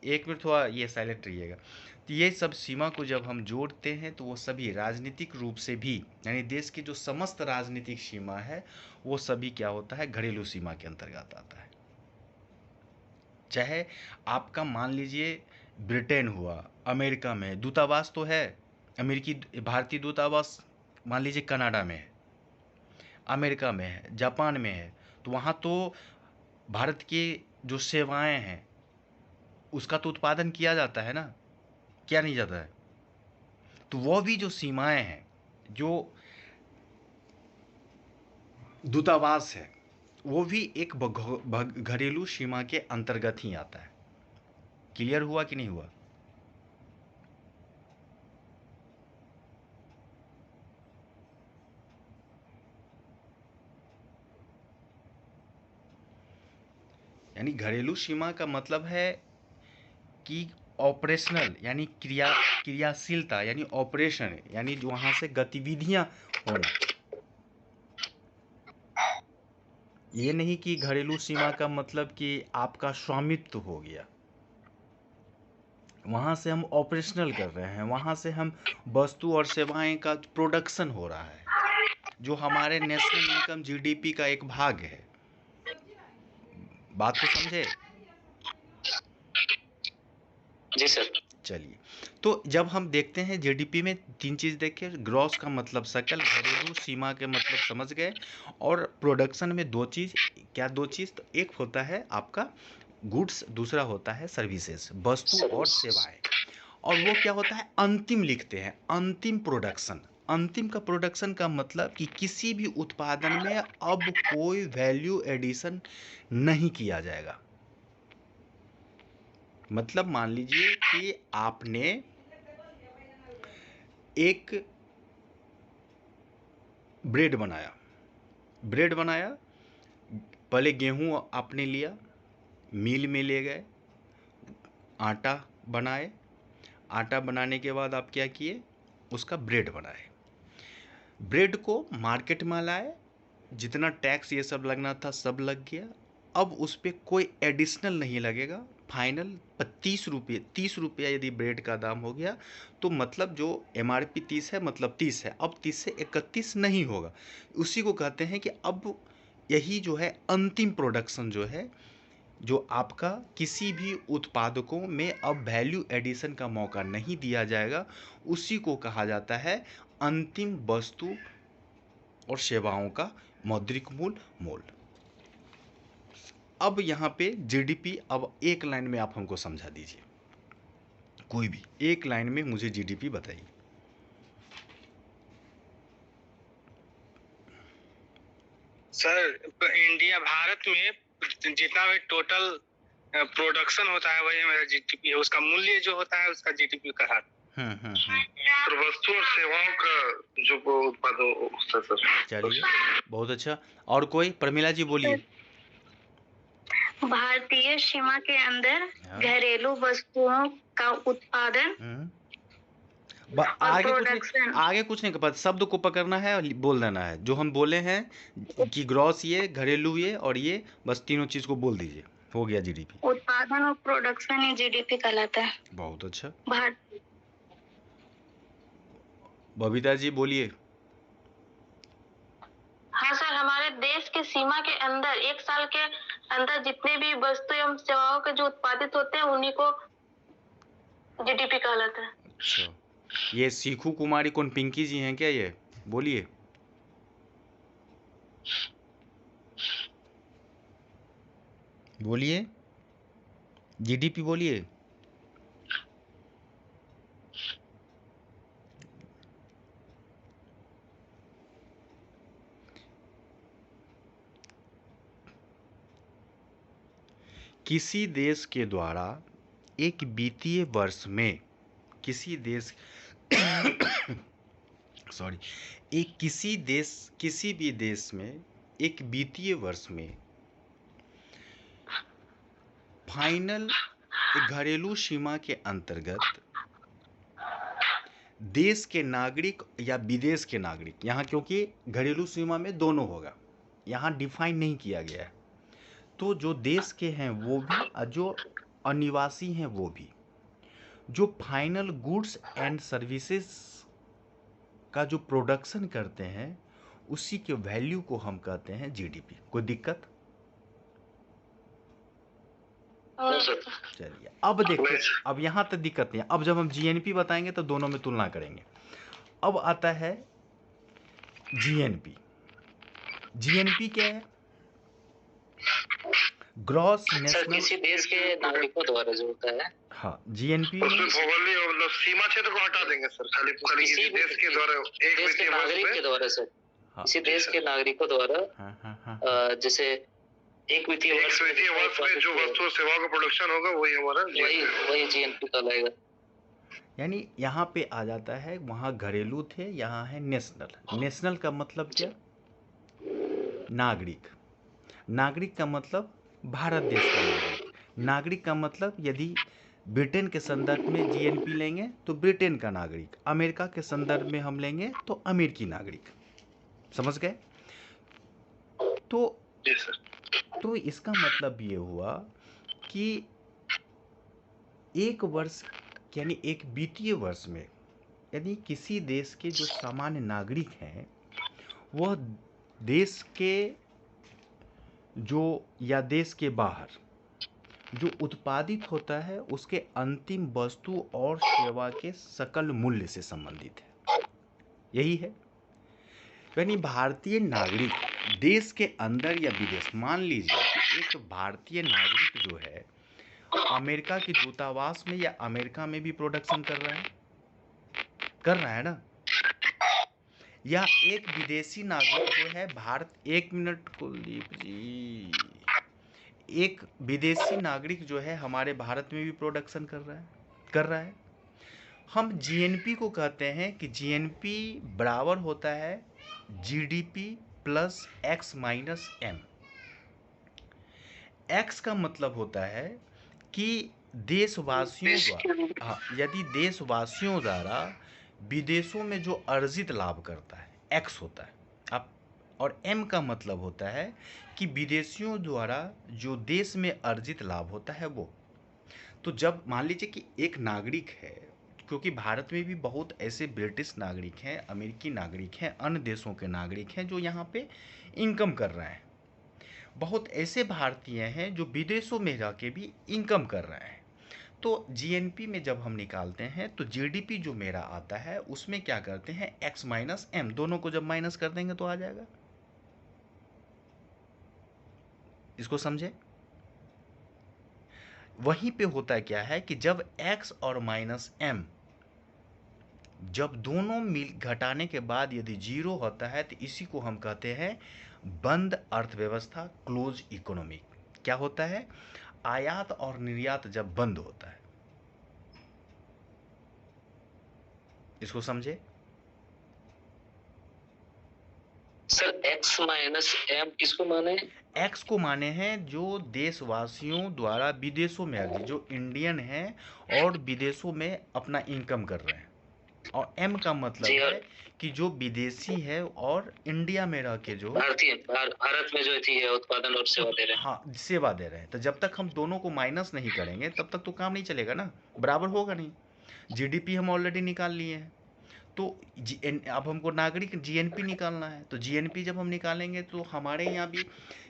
एक मिनट थोड़ा ये साइलेंट रहिएगा, तो ये सब सीमा को जब हम जोड़ते हैं तो वो सभी राजनीतिक रूप से भी, यानी देश की जो समस्त राजनीतिक सीमा है वो सभी क्या होता है, घरेलू सीमा के अंतर्गत आता है। चाहे आपका मान लीजिए ब्रिटेन हुआ, अमेरिका में दूतावास तो है, अमेरिकी भारतीय दूतावास मान लीजिए कनाडा में है, अमेरिका में है, जापान में है, तो वहाँ तो भारत की जो सेवाएं हैं उसका तो उत्पादन किया जाता है ना, किया नहीं जाता है? तो वो भी जो सीमाएं हैं, जो दूतावास है, वो भी एक घरेलू सीमा के अंतर्गत ही आता है। क्लियर हुआ कि नहीं हुआ? यानी घरेलू सीमा का मतलब है कि ऑपरेशनल यानी क्रियाशीलता, यानी ऑपरेशन, यानी जो वहां से गतिविधियां होना। ये नहीं कि घरेलू सीमा का मतलब कि आपका स्वामित्व हो गया, वहां से हम ऑपरेशनल कर रहे हैं, वहां से हम वस्तु और सेवाएं का प्रोडक्शन हो रहा है, जो हमारे नेशनल इनकम जीडीपी का एक भाग है। बात को समझे? जी सर। चलिए, तो जब हम देखते हैं जीडीपी में 3 चीज देखे, ग्रॉस का मतलब सकल, घरेलू सीमा के मतलब समझ गए, और प्रोडक्शन में 2 चीज। क्या 2 चीज? तो एक होता है आपका गुड्स, दूसरा होता है सर्विसेज, वस्तु और सेवाएं। और वो क्या होता है, अंतिम लिखते हैं, अंतिम प्रोडक्शन। अंतिम का प्रोडक्शन का मतलब कि किसी भी उत्पादन में अब कोई वैल्यू एडिशन नहीं किया जाएगा। मतलब मान लीजिए कि आपने एक ब्रेड बनाया, पहले गेहूं आपने लिया, मिल में ले गए, आटा बनाए, आटा बनाने के बाद आप क्या किए, उसका ब्रेड बनाए, ब्रेड को मार्केट में लाए, जितना टैक्स ये सब लगना था सब लग गया, अब उस पर कोई एडिशनल नहीं लगेगा। फाइनल 30 रुपया यदि ब्रेड का दाम हो गया तो मतलब जो एमआरपी 30 है मतलब 30 है, अब 30 से 31 नहीं होगा। उसी को कहते हैं कि अब यही जो है अंतिम प्रोडक्शन जो है, जो आपका किसी भी उत्पादकों में अब वैल्यू एडिशन का मौका नहीं दिया जाएगा, उसी को कहा जाता है अंतिम वस्तु और सेवाओं का मौद्रिक मोल। अब यहाँ पे जीडीपी, अब एक लाइन में आप हमको समझा दीजिए, कोई भी एक लाइन में मुझे जीडीपी बताइए। सर इंडिया, भारत में जितना भी टोटल प्रोडक्शन होता है वही मेरा जीडीपी है, उसका मूल्य जो होता है उसका जीडीपी कहलाता है। और वस्तु और सेवाओं का जो उत्पादन। चलिए, बहुत अच्छा। और कोई? प्रमिला जी बोलिए। भारतीय सीमा के अंदर घरेलू वस्तुओं का उत्पादन आगे कुछ नहीं, पता, शब्द को पकड़ना है और बोल देना है। जो हम बोले हैं कि ग्रॉस ये, घरेलू ये, और ये, बस तीनों चीज को बोल दीजिए, हो गया जीडीपी। उत्पादन और प्रोडक्शन ही जीडीपी कहलाता है। बहुत अच्छा। भारत। बबीता जी बोलिए। हाँ सर, हमारे देश के सीमा के अंदर एक साल के अंदर जितने भी वस्तु एवं सेवाओं के जो उत्पादित होते हैं उन्हीं को जीडीपी कहलाता है। अच्छा, ये सीखू कुमारी कौन, पिंकी जी हैं क्या? ये बोलिए। बोलिए, जीडीपी बोलिए। किसी देश के द्वारा एक वित्तीय वर्ष में, किसी देश सॉरी, किसी भी देश में एक वित्तीय वर्ष में फाइनल घरेलू सीमा के अंतर्गत देश के नागरिक या विदेश के नागरिक, यहाँ क्योंकि घरेलू सीमा में दोनों होगा, यहाँ डिफाइन नहीं किया गया है, तो जो देश के हैं वो भी और जो अनिवासी हैं वो भी, जो फाइनल गुड्स एंड सर्विसेज का जो प्रोडक्शन करते हैं उसी के वैल्यू को हम कहते हैं जीडीपी। कोई दिक्कत? चलिए अब देखिए, अब यहाँ तक दिक्कत नहीं है। अब जब हम जीएनपी बताएंगे तो दोनों में तुलना करेंगे। अब आता है जीएनपी। जीएनपी क्या है? ग्रॉस नेशनल, किसी देश के नागरिकों द्वारा जो होता है। हाँ, जीएनपी उसमें भौगोलिक मतलब सीमा क्षेत्र को हटा देंगे सर, खाली किसी देश के द्वारा एक देश के नागरिक के द्वारा सर, किसी देश के नागरिकों द्वारा, जैसे एक वित्तीय वर्ष में जो वस्तु और सेवाओं का प्रोडक्शन होगा वही हमारा वही जीएनपी कहलाएगा। यानी यहाँ पे आ जाता है, वहाँ घरेलू थे, यहाँ है नेशनल। नेशनल का मतलब क्या? नागरिक। नागरिक का मतलब भारत देश का नागरिक। नागरिक का मतलब यदि ब्रिटेन के संदर्भ में जीएनपी लेंगे तो ब्रिटेन का नागरिक, अमेरिका के संदर्भ में हम लेंगे तो अमेरिकी नागरिक। समझ गए? तो इसका मतलब ये हुआ कि एक वर्ष यानी एक वित्तीय वर्ष में यदि किसी देश के जो सामान्य नागरिक हैं वह देश के जो या देश के बाहर जो उत्पादित होता है उसके अंतिम वस्तु और सेवा के सकल मूल्य से संबंधित है। यही है। यानी भारतीय नागरिक देश के अंदर या विदेश, मान लीजिए कि एक भारतीय नागरिक जो है अमेरिका के दूतावास में या अमेरिका में भी प्रोडक्शन कर रहा है ना, या एक विदेशी नागरिक जो है भारत, एक मिनट कुलदीप जी, एक विदेशी नागरिक जो है हमारे भारत में भी प्रोडक्शन कर रहा है। हम जीएनपी को कहते हैं कि जीएनपी बराबर होता है GDP plus X minus M. X का मतलब होता है कि देशवासियों द्वारा, हाँ, यदि देशवासियों द्वारा विदेशों में जो अर्जित लाभ करता है एक्स होता है। अब और एम का मतलब होता है कि विदेशियों द्वारा जो देश में अर्जित लाभ होता है वो। तो जब मान लीजिए कि एक नागरिक है, क्योंकि भारत में भी बहुत ऐसे ब्रिटिश नागरिक हैं, अमेरिकी नागरिक हैं, अन्य देशों के नागरिक हैं जो यहाँ पे इनकम कर रहे हैं। बहुत ऐसे भारतीय हैं जो विदेशों में जाके भी इनकम कर रहे हैं। तो जीएनपी में जब हम निकालते हैं तो जीडीपी जो मेरा आता है उसमें क्या करते हैं, एक्स माइनस एम, दोनों को जब माइनस कर देंगे तो आ जाएगा। इसको समझे? वहीं पे होता क्या है कि जब x और माइनस m जब दोनों मिल घटाने के बाद यदि जीरो होता है तो इसी को हम कहते हैं बंद अर्थव्यवस्था, क्लोज इकोनॉमी। क्या होता है? आयात और निर्यात जब बंद होता है। इसको समझे? सर एक्स माइनस एम किसको माने? एक्स को माने हैं जो देशवासियों द्वारा विदेशों में अर्जित, जो इंडियन हैं और विदेशों में अपना इनकम कर रहे हैं, और एम का मतलब है कि जो विदेशी है और इंडिया में रह के जो भारत में जो थी उत्पादन और सेवा दे रहे हैं। हाँ, सेवा दे रहे हैं। तो जब तक हम दोनों को माइनस नहीं करेंगे तब तक तो काम नहीं चलेगा ना, बराबर होगा नहीं। जीडीपी हम ऑलरेडी निकाल लिए हैं, तो अब हमको नागरिक जीएनपी निकालना है। तो जीएनपी जब हम निकालेंगे तो हमारे यहाँ भी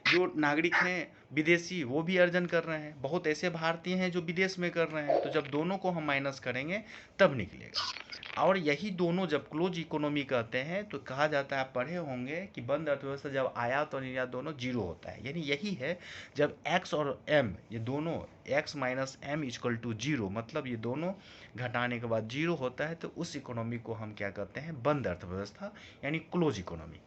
जो नागरिक हैं विदेशी वो भी अर्जन कर रहे हैं, बहुत ऐसे भारतीय हैं जो विदेश में कर रहे हैं। तो जब दोनों को हम माइनस करेंगे तब निकलेगा। और यही दोनों जब क्लोज इकोनॉमी कहते हैं तो कहा जाता है, आप पढ़े होंगे कि बंद अर्थव्यवस्था जब आयात और निर्यात दोनों जीरो होता है। यानी यही है जब एक्स और एम ये दोनों X minus M equal to zero, मतलब ये दोनों घटाने के बाद जीरो होता है, तो उस इकोनॉमी को हम क्या कहते हैं? बंद अर्थव्यवस्था, यानी क्लोज इकोनॉमी।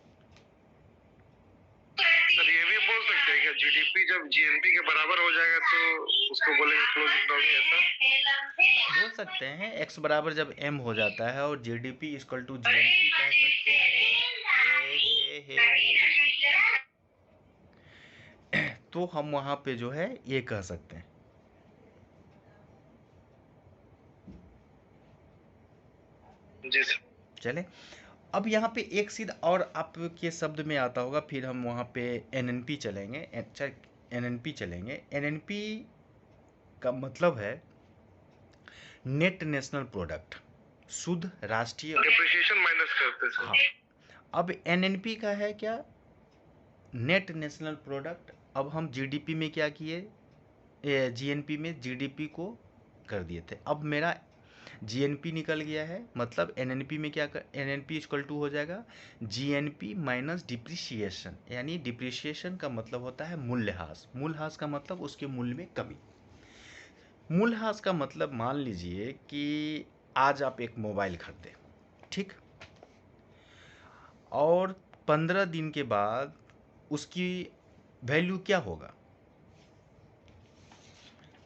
सर ये भी बोल सकते हैं कि जीडीपी जब जीएनपी के बराबर हो जाएगा तो उसको बोलेंगे क्लोज इकोनॉमी, ऐसा बोल सकते हैं। एक्स बराबर जब एम हो जाता है और जीडीपी इक्वल टू जीएनपी कह सकते हैं, तो हम वहां पे जो है ये कह सकते हैं। जी सर। चले, अब यहाँ पे एक सीधा और आपके शब्द में आता होगा, फिर हम वहाँ पे एनएनपी चलेंगे। एनएनपी चलेंगे। एनएनपी का मतलब है नेट नेशनल प्रोडक्ट, शुद्ध राष्ट्रीय, डिप्रिसिएशन माइनस करते सर। हाँ। अब एनएनपी का है क्या, नेट नेशनल प्रोडक्ट। अब हम जीडीपी में क्या किए, जीएनपी में जीडीपी को कर दिए थे। अब मेरा जीएनपी निकल गया है, मतलब एनएनपी में क्या कर, एनएनपी इक्वल टू हो जाएगा जीएनपी माइनस डिप्रिसिएशन, यानी डिप्रिसिएशन का मतलब होता है मूल्यह्रास। मूल्यह्रास का मतलब उसके मूल्य में कमी। मूल्यह्रास का मतलब मान लीजिए कि आज आप एक मोबाइल खरीदे, ठीक, और 15 दिन के बाद उसकी वैल्यू क्या होगा,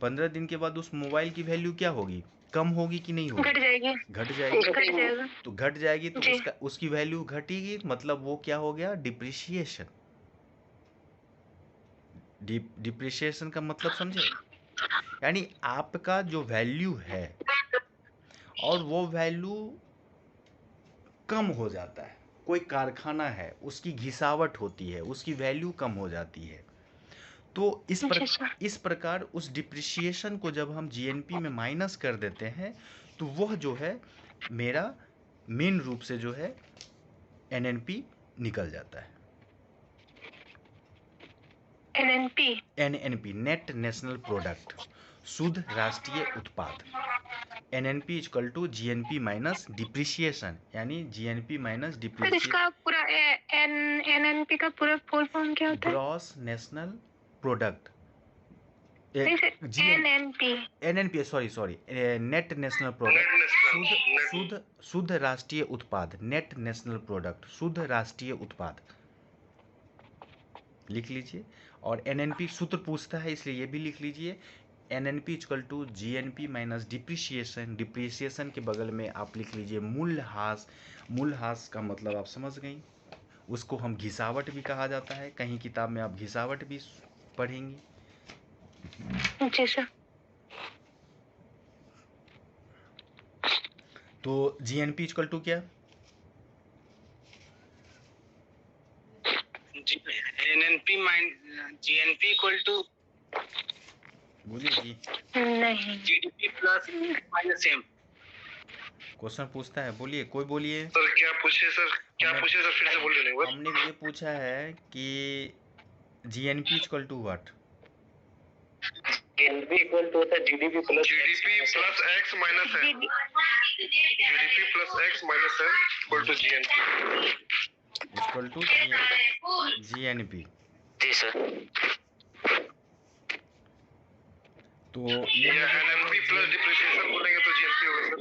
15 दिन के बाद उस मोबाइल की वैल्यू क्या होगी, कम होगी कि नहीं होगी, घट जाएगी। घट जाएगी। घट जाएगा। तो घट जाएगी तो जी। उसकी वैल्यू घटेगी, मतलब वो क्या हो गया, डिप्रिसिएशन। डिप्रिसिएशन का मतलब समझे, यानी आपका जो वैल्यू है और वो वैल्यू कम हो जाता है। कोई कारखाना है, उसकी घिसावट होती है, उसकी वैल्यू कम हो जाती है। तो इस प्रकार उस डिप्रिसिएशन को जब हम जीएनपी में माइनस कर देते हैं तो वह जो है मेरा मेन रूप से जो है एनएनपी निकल जाता है। एनएनपी नेट नेशनल प्रोडक्ट, शुद्ध राष्ट्रीय उत्पाद। NNP equal to GNP minus depreciation, यानी जीएनपी माइनस सर डिप्रिसिएशन। इसका पूरा एनएनपी का पूरा फुल फॉर्म क्या होता है? Gross national product, NNP sorry net national product, शुद्ध राष्ट्रीय उत्पाद। नेट नेशनल प्रोडक्ट, शुद्ध राष्ट्रीय उत्पाद लिख लीजिए। और एनएनपी सूत्र पूछता है इसलिए ये भी लिख लीजिए, NNP equal to GNP minus depreciation. Depreciation के बगल में आप लिख लीजिए मूल्यह्रास। मूल्यह्रास का मतलब आप समझ गई, उसको हम घिसावट भी कहा जाता है, कहीं किताब में आप घिसावट भी पढ़ेंगी। जी सर। तो जीएनपी इक्वल टू क्या, एनएनपी जीएनपी इक्वल टू, बोलिए जी। नहीं, GDP plus minus M. Question पूछता है, बोलिए, कोई बोलिए। सर क्या पूछे सर, क्या पूछे सर, फिर से बोलिए नहीं बार। हमने ये पूछा है कि GNP equal to what, GNP equal to होता है GDP plus X minus M. GDP plus X minus M equal to GNP equal to GNP. जी सर। तो ये एनएनपी प्लस डिप्रिसिएशन बोलेंगे तो जीएनपी होगा सर।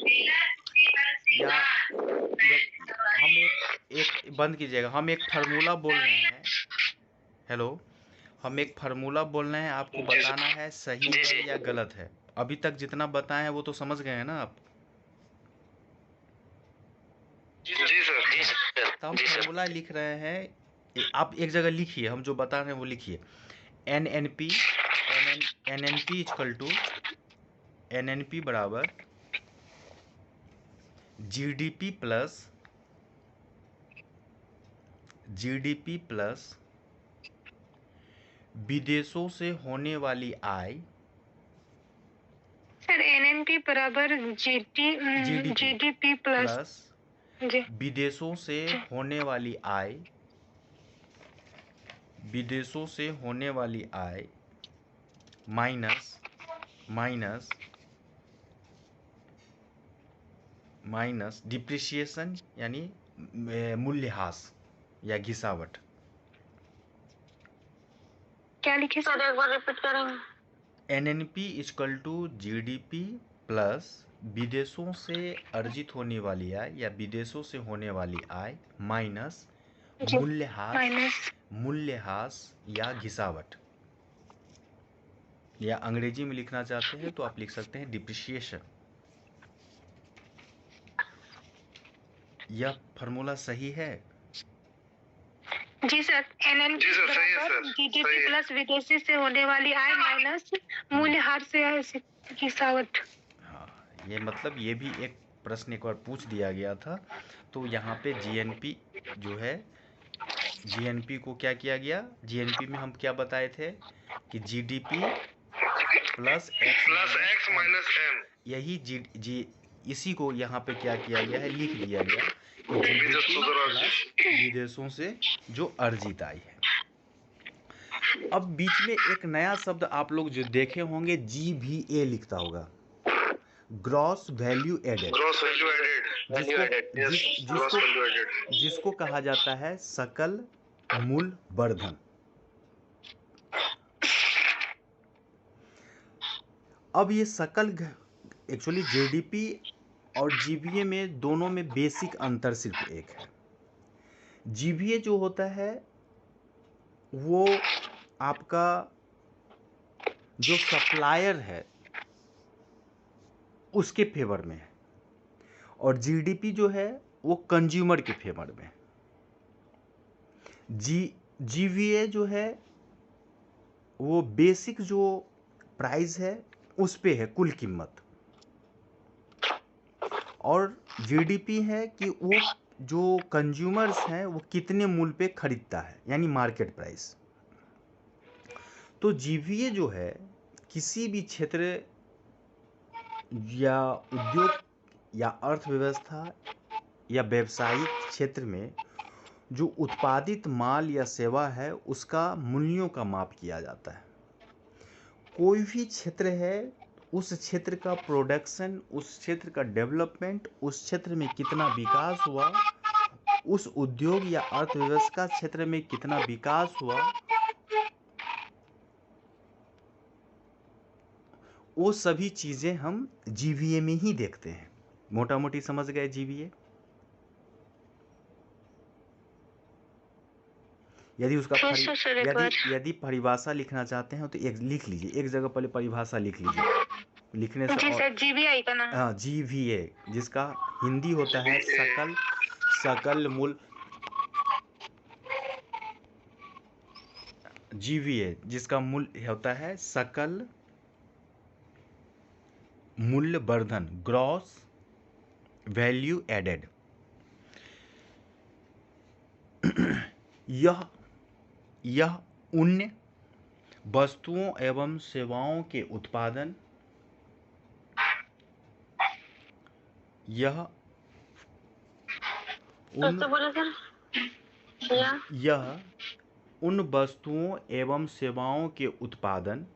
या हम एक बंद कीजिएगा, हम एक फार्मूला बोल रहे हैं। हेलो, हम एक फार्मूला बोल रहे हैं, आपको बताना है सही है या गलत है। अभी तक जितना बताए हैं वो तो समझ गए हैं ना आप। जी सर। जी सर। तो हम फार्मूला लिख रहे हैं, आप एक जगह लिखिए, हम जो बता रहे हैं वो लिखिए। एनएनपी बराबर जीडीपी प्लस विदेशों से होने वाली आय। सर एनएनपी बराबर जीडीपी प्लस जी विदेशों से होने वाली आय, विदेशों से होने वाली आय माइनस डिप्रिसिएशन, यानी मूल्यह्रास या घिसावट। क्या लिखे सर? एक बार रिपीट करेंगे। NNP equal to GDP plus विदेशों से अर्जित होने वाली आय या विदेशों से होने वाली आय माइनस मूल्यह्रास या घिसावट, या अंग्रेजी में लिखना चाहते हैं तो आप लिख सकते हैं डिप्रिसिएशन। यह फार्मूला सही है? जी सर। एनएनपी बराबर जीडीपी प्लस विदेशी से होने वाली आय माइनस मूल्यह्रास से घिसावट। हाँ, ये मतलब ये भी एक प्रश्न एक बार पूछ दिया गया था। तो यहाँ पे जीएनपी जो है, जीएनपी को क्या किया गया, जीएनपी में हम क्या बताए थे कि GDP plus x minus m यही जी इसी को यहाँ पे क्या किया गया है, लिख दिया गया कि जीडीपी प्लस विदेशों से जो अर्जित आई है। अब बीच में एक नया शब्द आप लोग जो देखे होंगे GVA लिखता होगा, ग्रॉस वैल्यू एडेड, जिसको कहा जाता है सकल मूल्य वर्धन। अब ये सकल एक्चुअली जीडीपी और जीवीए में दोनों में बेसिक अंतर सिर्फ एक है। जीवीए जो होता है वो आपका जो सप्लायर है उसके फेवर में है, और जीडीपी जो है वो कंज्यूमर के फेवर में है। जीवीए जो है वो बेसिक जो प्राइस है उस पे है, कुल कीमत, और जीडीपी है कि वो जो कंज्यूमर्स हैं वो कितने मूल्य पे खरीदता है, यानी मार्केट प्राइस। तो जीवीए जो है किसी भी क्षेत्र या उद्योग या अर्थव्यवस्था या व्यावसायिक क्षेत्र में जो उत्पादित माल या सेवा है उसका मूल्यों का माप किया जाता है। कोई भी क्षेत्र है, उस क्षेत्र का प्रोडक्शन, उस क्षेत्र का डेवलपमेंट, उस क्षेत्र में कितना विकास हुआ, उस उद्योग या अर्थव्यवस्था क्षेत्र में कितना विकास हुआ, वो सभी चीज़ें हम जीवीए में ही देखते हैं। मोटा मोटी समझ गए जीवीए? यदि उसका यदि परिभाषा लिखना चाहते हैं तो एक लिख लीजिए, एक जगह पहले परिभाषा लिख लीजिए। लिखने से जी सर, जीवीआई का नाम। हाँ, जीवीए, जिसका हिंदी होता है सकल मूल्य, जीवीए जिसका मूल्य होता है सकल मूल्य वर्धन, ग्रॉस वैल्यू एडेड। यह उन वस्तुओं एवं सेवाओं के उत्पादन, यह उन वस्तुओं एवं सेवाओं के उत्पादन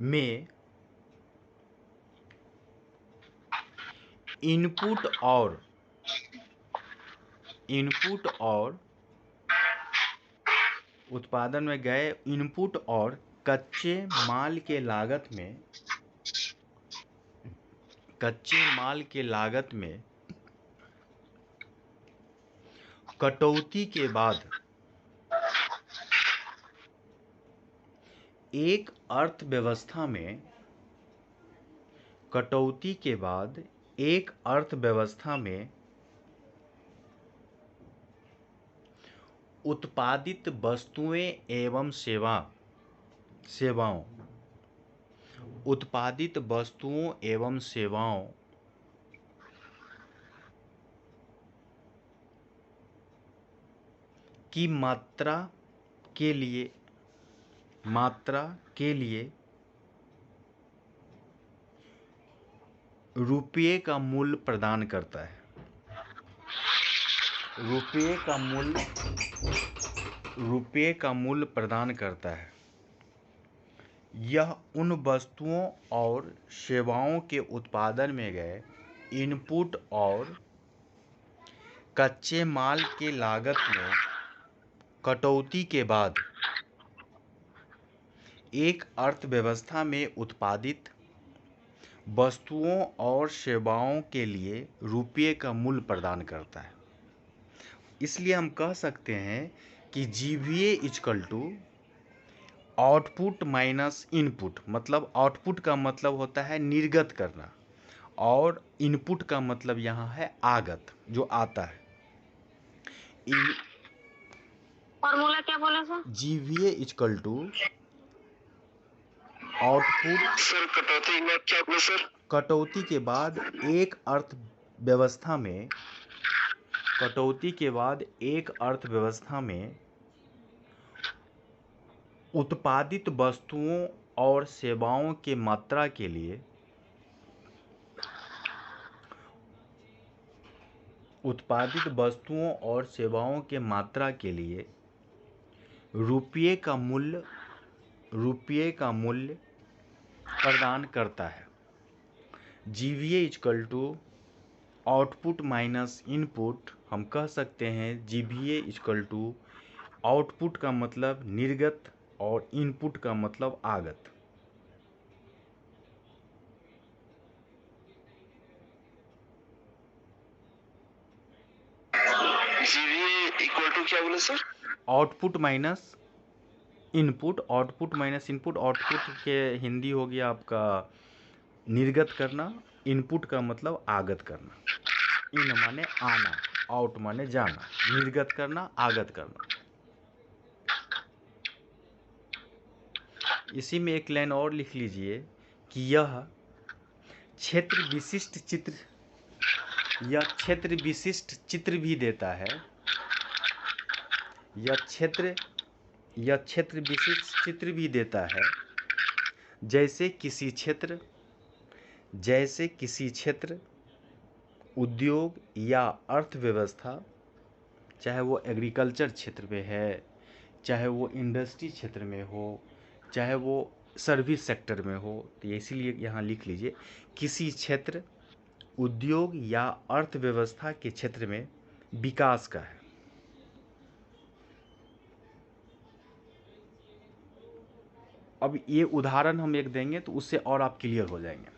में इनपुट और उत्पादन में गए इनपुट और कच्चे माल के लागत में कटौती के बाद एक अर्थव्यवस्था में उत्पादित वस्तुएं एवं सेवाओं की मात्रा के लिए रुपये का मूल्य प्रदान करता है। रुपये का मूल्य प्रदान करता है। यह उन वस्तुओं और सेवाओं के उत्पादन में गए इनपुट और कच्चे माल के लागत में कटौती के बाद एक अर्थव्यवस्था में उत्पादित वस्तुओं और सेवाओं के लिए रुपये का मूल्य प्रदान करता है। इसलिए हम कह सकते हैं कि GVA equal to output minus input. मतलब आउटपुट का मतलब होता है निर्गत करना, और इनपुट का मतलब यहाँ है आगत, जो आता है। फॉर्मूला क्या बोले sir? GVA equal to output. Sir कटौती के बाद क्या बोले सर? कटौती के बाद एक अर्थव्यवस्था में उत्पादित वस्तुओं और सेवाओं के मात्रा के लिए उत्पादित वस्तुओं और सेवाओं के मात्रा के लिए रुपये का मूल्य प्रदान करता है। GVA equal to output minus input. हम कह सकते हैं जीवीए इक्वल टू आउटपुट का मतलब निर्गत और इनपुट का मतलब आगत। जीवीए इक्वल टू क्या बोले sir? Output minus input. Output minus input, output के हिंदी हो गया आपका निर्गत करना, इनपुट का मतलब आगत करना। इन माने आना, आउट माने जाना, निर्गत करना, आगत करना। इसी में एक लाइन और लिख लीजिए कि यह क्षेत्र विशिष्ट चित्र भी देता है। यह क्षेत्र विशिष्ट चित्र भी देता है, जैसे किसी क्षेत्र उद्योग या अर्थव्यवस्था, चाहे वो एग्रीकल्चर क्षेत्र में है, चाहे वो इंडस्ट्री क्षेत्र में हो, चाहे वो सर्विस सेक्टर में हो। तो इसीलिए यहाँ लिख लीजिए किसी क्षेत्र उद्योग या अर्थव्यवस्था के क्षेत्र में विकास का है। अब ये उदाहरण हम एक देंगे तो उससे और आप क्लियर हो जाएंगे।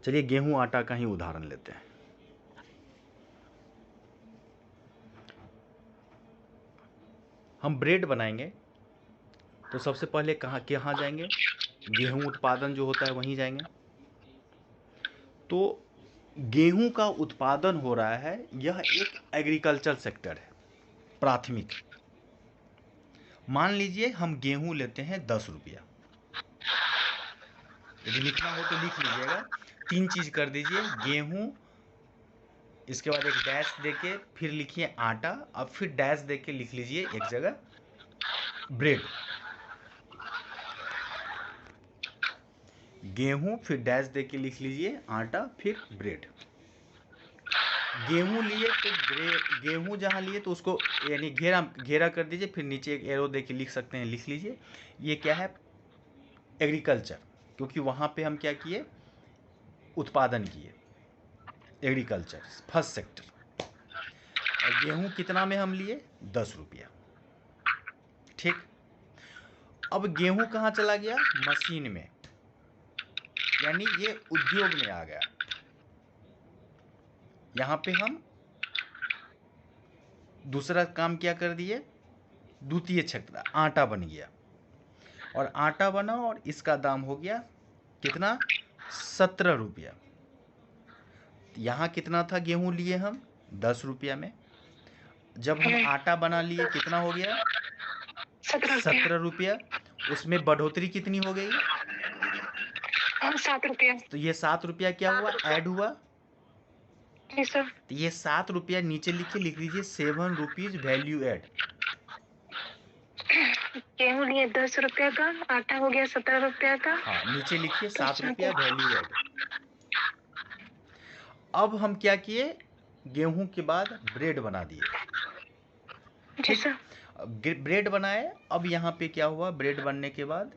चलिए गेहूं आटा का ही उदाहरण लेते हैं। हम ब्रेड बनाएंगे तो सबसे पहले कहाँ जाएंगे? गेहूं उत्पादन जो होता है वहीं जाएंगे। तो गेहूं का उत्पादन हो रहा है, यह एक एग्रीकल्चर सेक्टर है, प्राथमिक। मान लीजिए हम गेहूं लेते हैं 10 रुपया। यदि लिखना हो तो लिख लीजिएगा। 3 चीज कर दीजिए, गेहूं, इसके बाद एक डैश देके फिर लिखिए आटा, अब फिर डैश देके लिख लीजिए एक जगह ब्रेड। गेहूं फिर डैश देके लिख लीजिए आटा फिर ब्रेड। गेहूं लिए तो गेहूं जहां लिए तो उसको यानी घेरा कर दीजिए, फिर नीचे एक एरो देके लिख सकते हैं, लिख लीजिए ये क्या है? एग्रीकल्चर, क्योंकि वहां पे हम क्या किए? उत्पादन किए, एग्रीकल्चर फर्स्ट सेक्टर। और गेहूं कितना में हम लिए? 10 रुपया। ठीक। अब गेहूं कहाँ चला गया? मशीन में, यानी ये उद्योग में आ गया। यहां पे हम दूसरा काम क्या कर दिए? द्वितीय क्षेत्र, आटा बन गया। और आटा बना और इसका दाम हो गया कितना? 17 रुपया। यहां कितना था गेहूं लिए हम? 10 रुपया में। जब हम आटा बना लिए कितना हो गया? 17 रुपया। उसमें बढ़ोतरी कितनी हो गई? 7 रुपया। तो ये 7 रुपया क्या हुआ? ऐड हुआ। जी सर। तो ये 7 रुपया नीचे लिख लीजिए 7 रुपीज वैल्यू एड। गेहूं लिए 10 रुपया का, आटा हो गया 17 रुपया का। हाँ, नीचे लिखिए 7 रुपया वैल्यू एड। अब हम क्या किए? गेहूं के बाद ब्रेड बना दिए। जी सर। ब्रेड बनाए। अब यहाँ पे क्या हुआ? ब्रेड बनने के बाद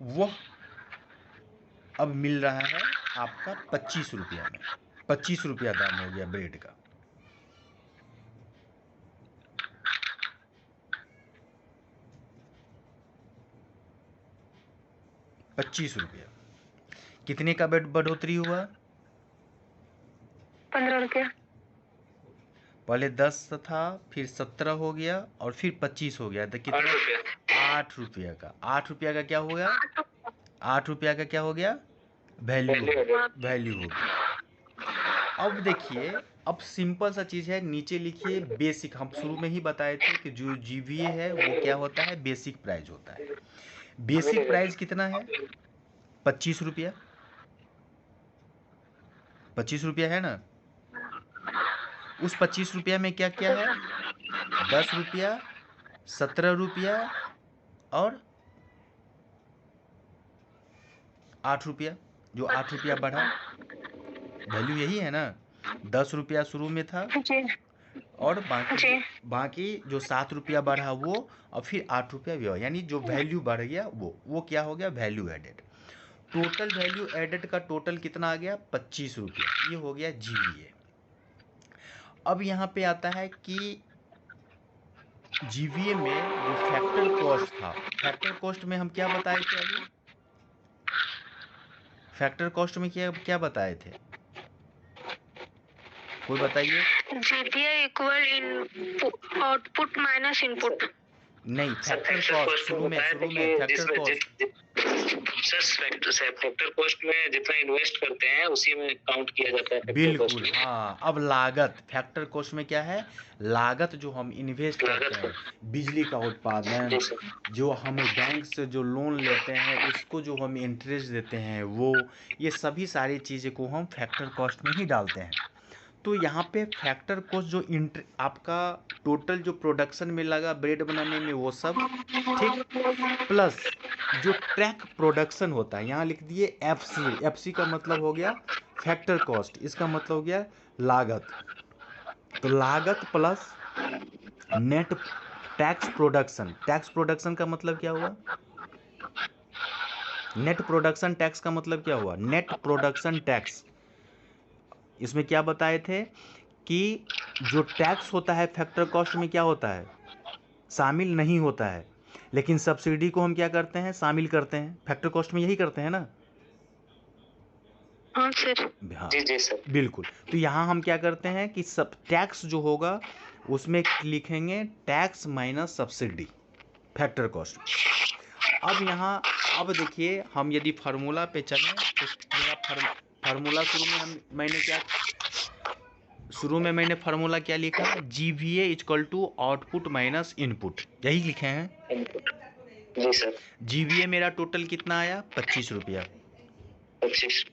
वह अब मिल रहा है आपका 25 रुपया में। 25 रुपया दाम हो गया ब्रेड का। ₹25। कितने का बढ़ोतरी हुआ? 15 रुपया। पहले 10 था, फिर 17 हो गया और फिर 25 हो गया। तो कितना? 8 रुपया का। 8 रुपया का क्या हो गया? 8 रुपया का क्या हो गया? वैल्यू हो गया। अब देखिए, अब सिंपल सा चीज है, नीचे लिखिए बेसिक। हम शुरू में ही बताए थे कि जो जीवीए है वो क्या होता है? बेसिक प्राइस होता है। बेसिक प्राइस कितना है? 25 रुपया। 25 रुपया है ना? उस 25 रुपया में क्या क्या है? 10 रुपया, 17 रुपया, और 8 रुपया, जो 8 रुपया बढ़ा, वैल्यू यही है ना। 10 रुपया शुरू में था जी और जी बाकी जो 7 रुपया बढ़ा वो, और फिर 8 रुपया भी, यानी जो वैल्यू बढ़ गया वो क्या हो गया, value added. Total value added का टोटल कितना आ गया, 25 रुपया। ये हो गया जीवीए। अब यहाँ पे आता है कि जीवीए में जो फैक्टर कॉस्ट था, फैक्टर कॉस्ट में हम क्या बताए थे अभी, फैक्टर कॉस्ट में क्या क्या बताए थे, कोई बताइए। GPI equal in output minus input. नहीं, फैक्टर कॉस्ट शुरू में फैक्टर कॉस्ट, फैक्टर कॉस्ट में जितना इन्वेस्ट करते हैं उसी में काउंट किया जाता है। बिल्कुल, हाँ। अब लागत, फैक्टर कॉस्ट में क्या है, लागत जो हम इन्वेस्ट करते हैं, बिजली का उत्पादन, जो हमें बैंक से जो लोन लेते हैं उसको जो हम इंटरेस्ट देते हैं वो, ये सभी सारी चीज़ें को हम फैक्टर कॉस्ट में ही डालते हैं। तो यहाँ पे फैक्टर कॉस्ट जो आपका टोटल जो प्रोडक्शन में लगा ब्रेड बनाने में वो सब ठीक, प्लस जो ट्रैक प्रोडक्शन होता है, यहाँ लिख दिए एफसी। एफसी का मतलब हो गया फैक्टर कॉस्ट, इसका मतलब हो गया लागत। तो लागत plus net tax production, tax production का मतलब क्या हुआ, नेट प्रोडक्शन टैक्स का मतलब क्या हुआ, नेट प्रोडक्शन टैक्स। इसमें क्या बताए थे कि जो टैक्स होता है फैक्टर कॉस्ट में क्या होता है, शामिल नहीं होता है, लेकिन सब्सिडी को हम क्या करते हैं, शामिल करते हैं। फैक्टर कॉस्ट में यही करते हैं ना। हाँ सर। हाँ जी सर, बिल्कुल। तो यहाँ हम क्या करते हैं कि सब टैक्स जो होगा उसमें लिखेंगे tax minus subsidy, factor cost. अब यहाँ अब देखिए, हम यदि फार्मूला पे चलें तो मेरा फार्मूला शुरू में मैंने फार्मूला क्या लिखा, GVA equal to output minus input, यही लिखे हैं। जी सर। जीवीए मेरा टोटल कितना आया, 25 रुपया। 25।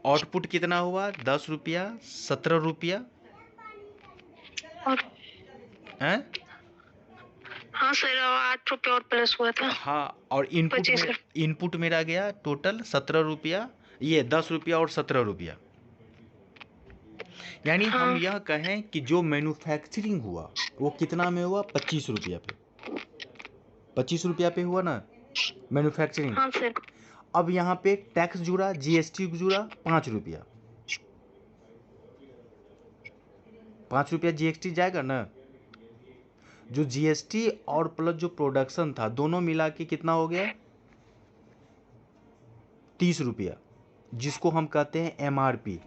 आउटपुट कितना हुआ, 10 रुपया, 17 रुपया हैं। हाँ सर, 8 रुपये और प्लस हुआ था। हाँ, और इनपुट मेरा गया टोटल 17 रुपया, ये 10 रुपया और 17 रुपया। यानी हम यह कहें कि जो मैन्युफैक्चरिंग हुआ वो कितना में हुआ, 25 रुपया पे, 25 रुपया पे हुआ ना मैन्युफैक्चरिंग। हाँ सर। अब यहाँ पे टैक्स जुड़ा, जीएसटी जुड़ा 5 रुपया, 5 रुपया जीएसटी जाएगा ना। जो जीएसटी और प्लस जो प्रोडक्शन था दोनों मिला के कितना हो गया, 30 रुपया, जिसको हम कहते हैं एमआरपी।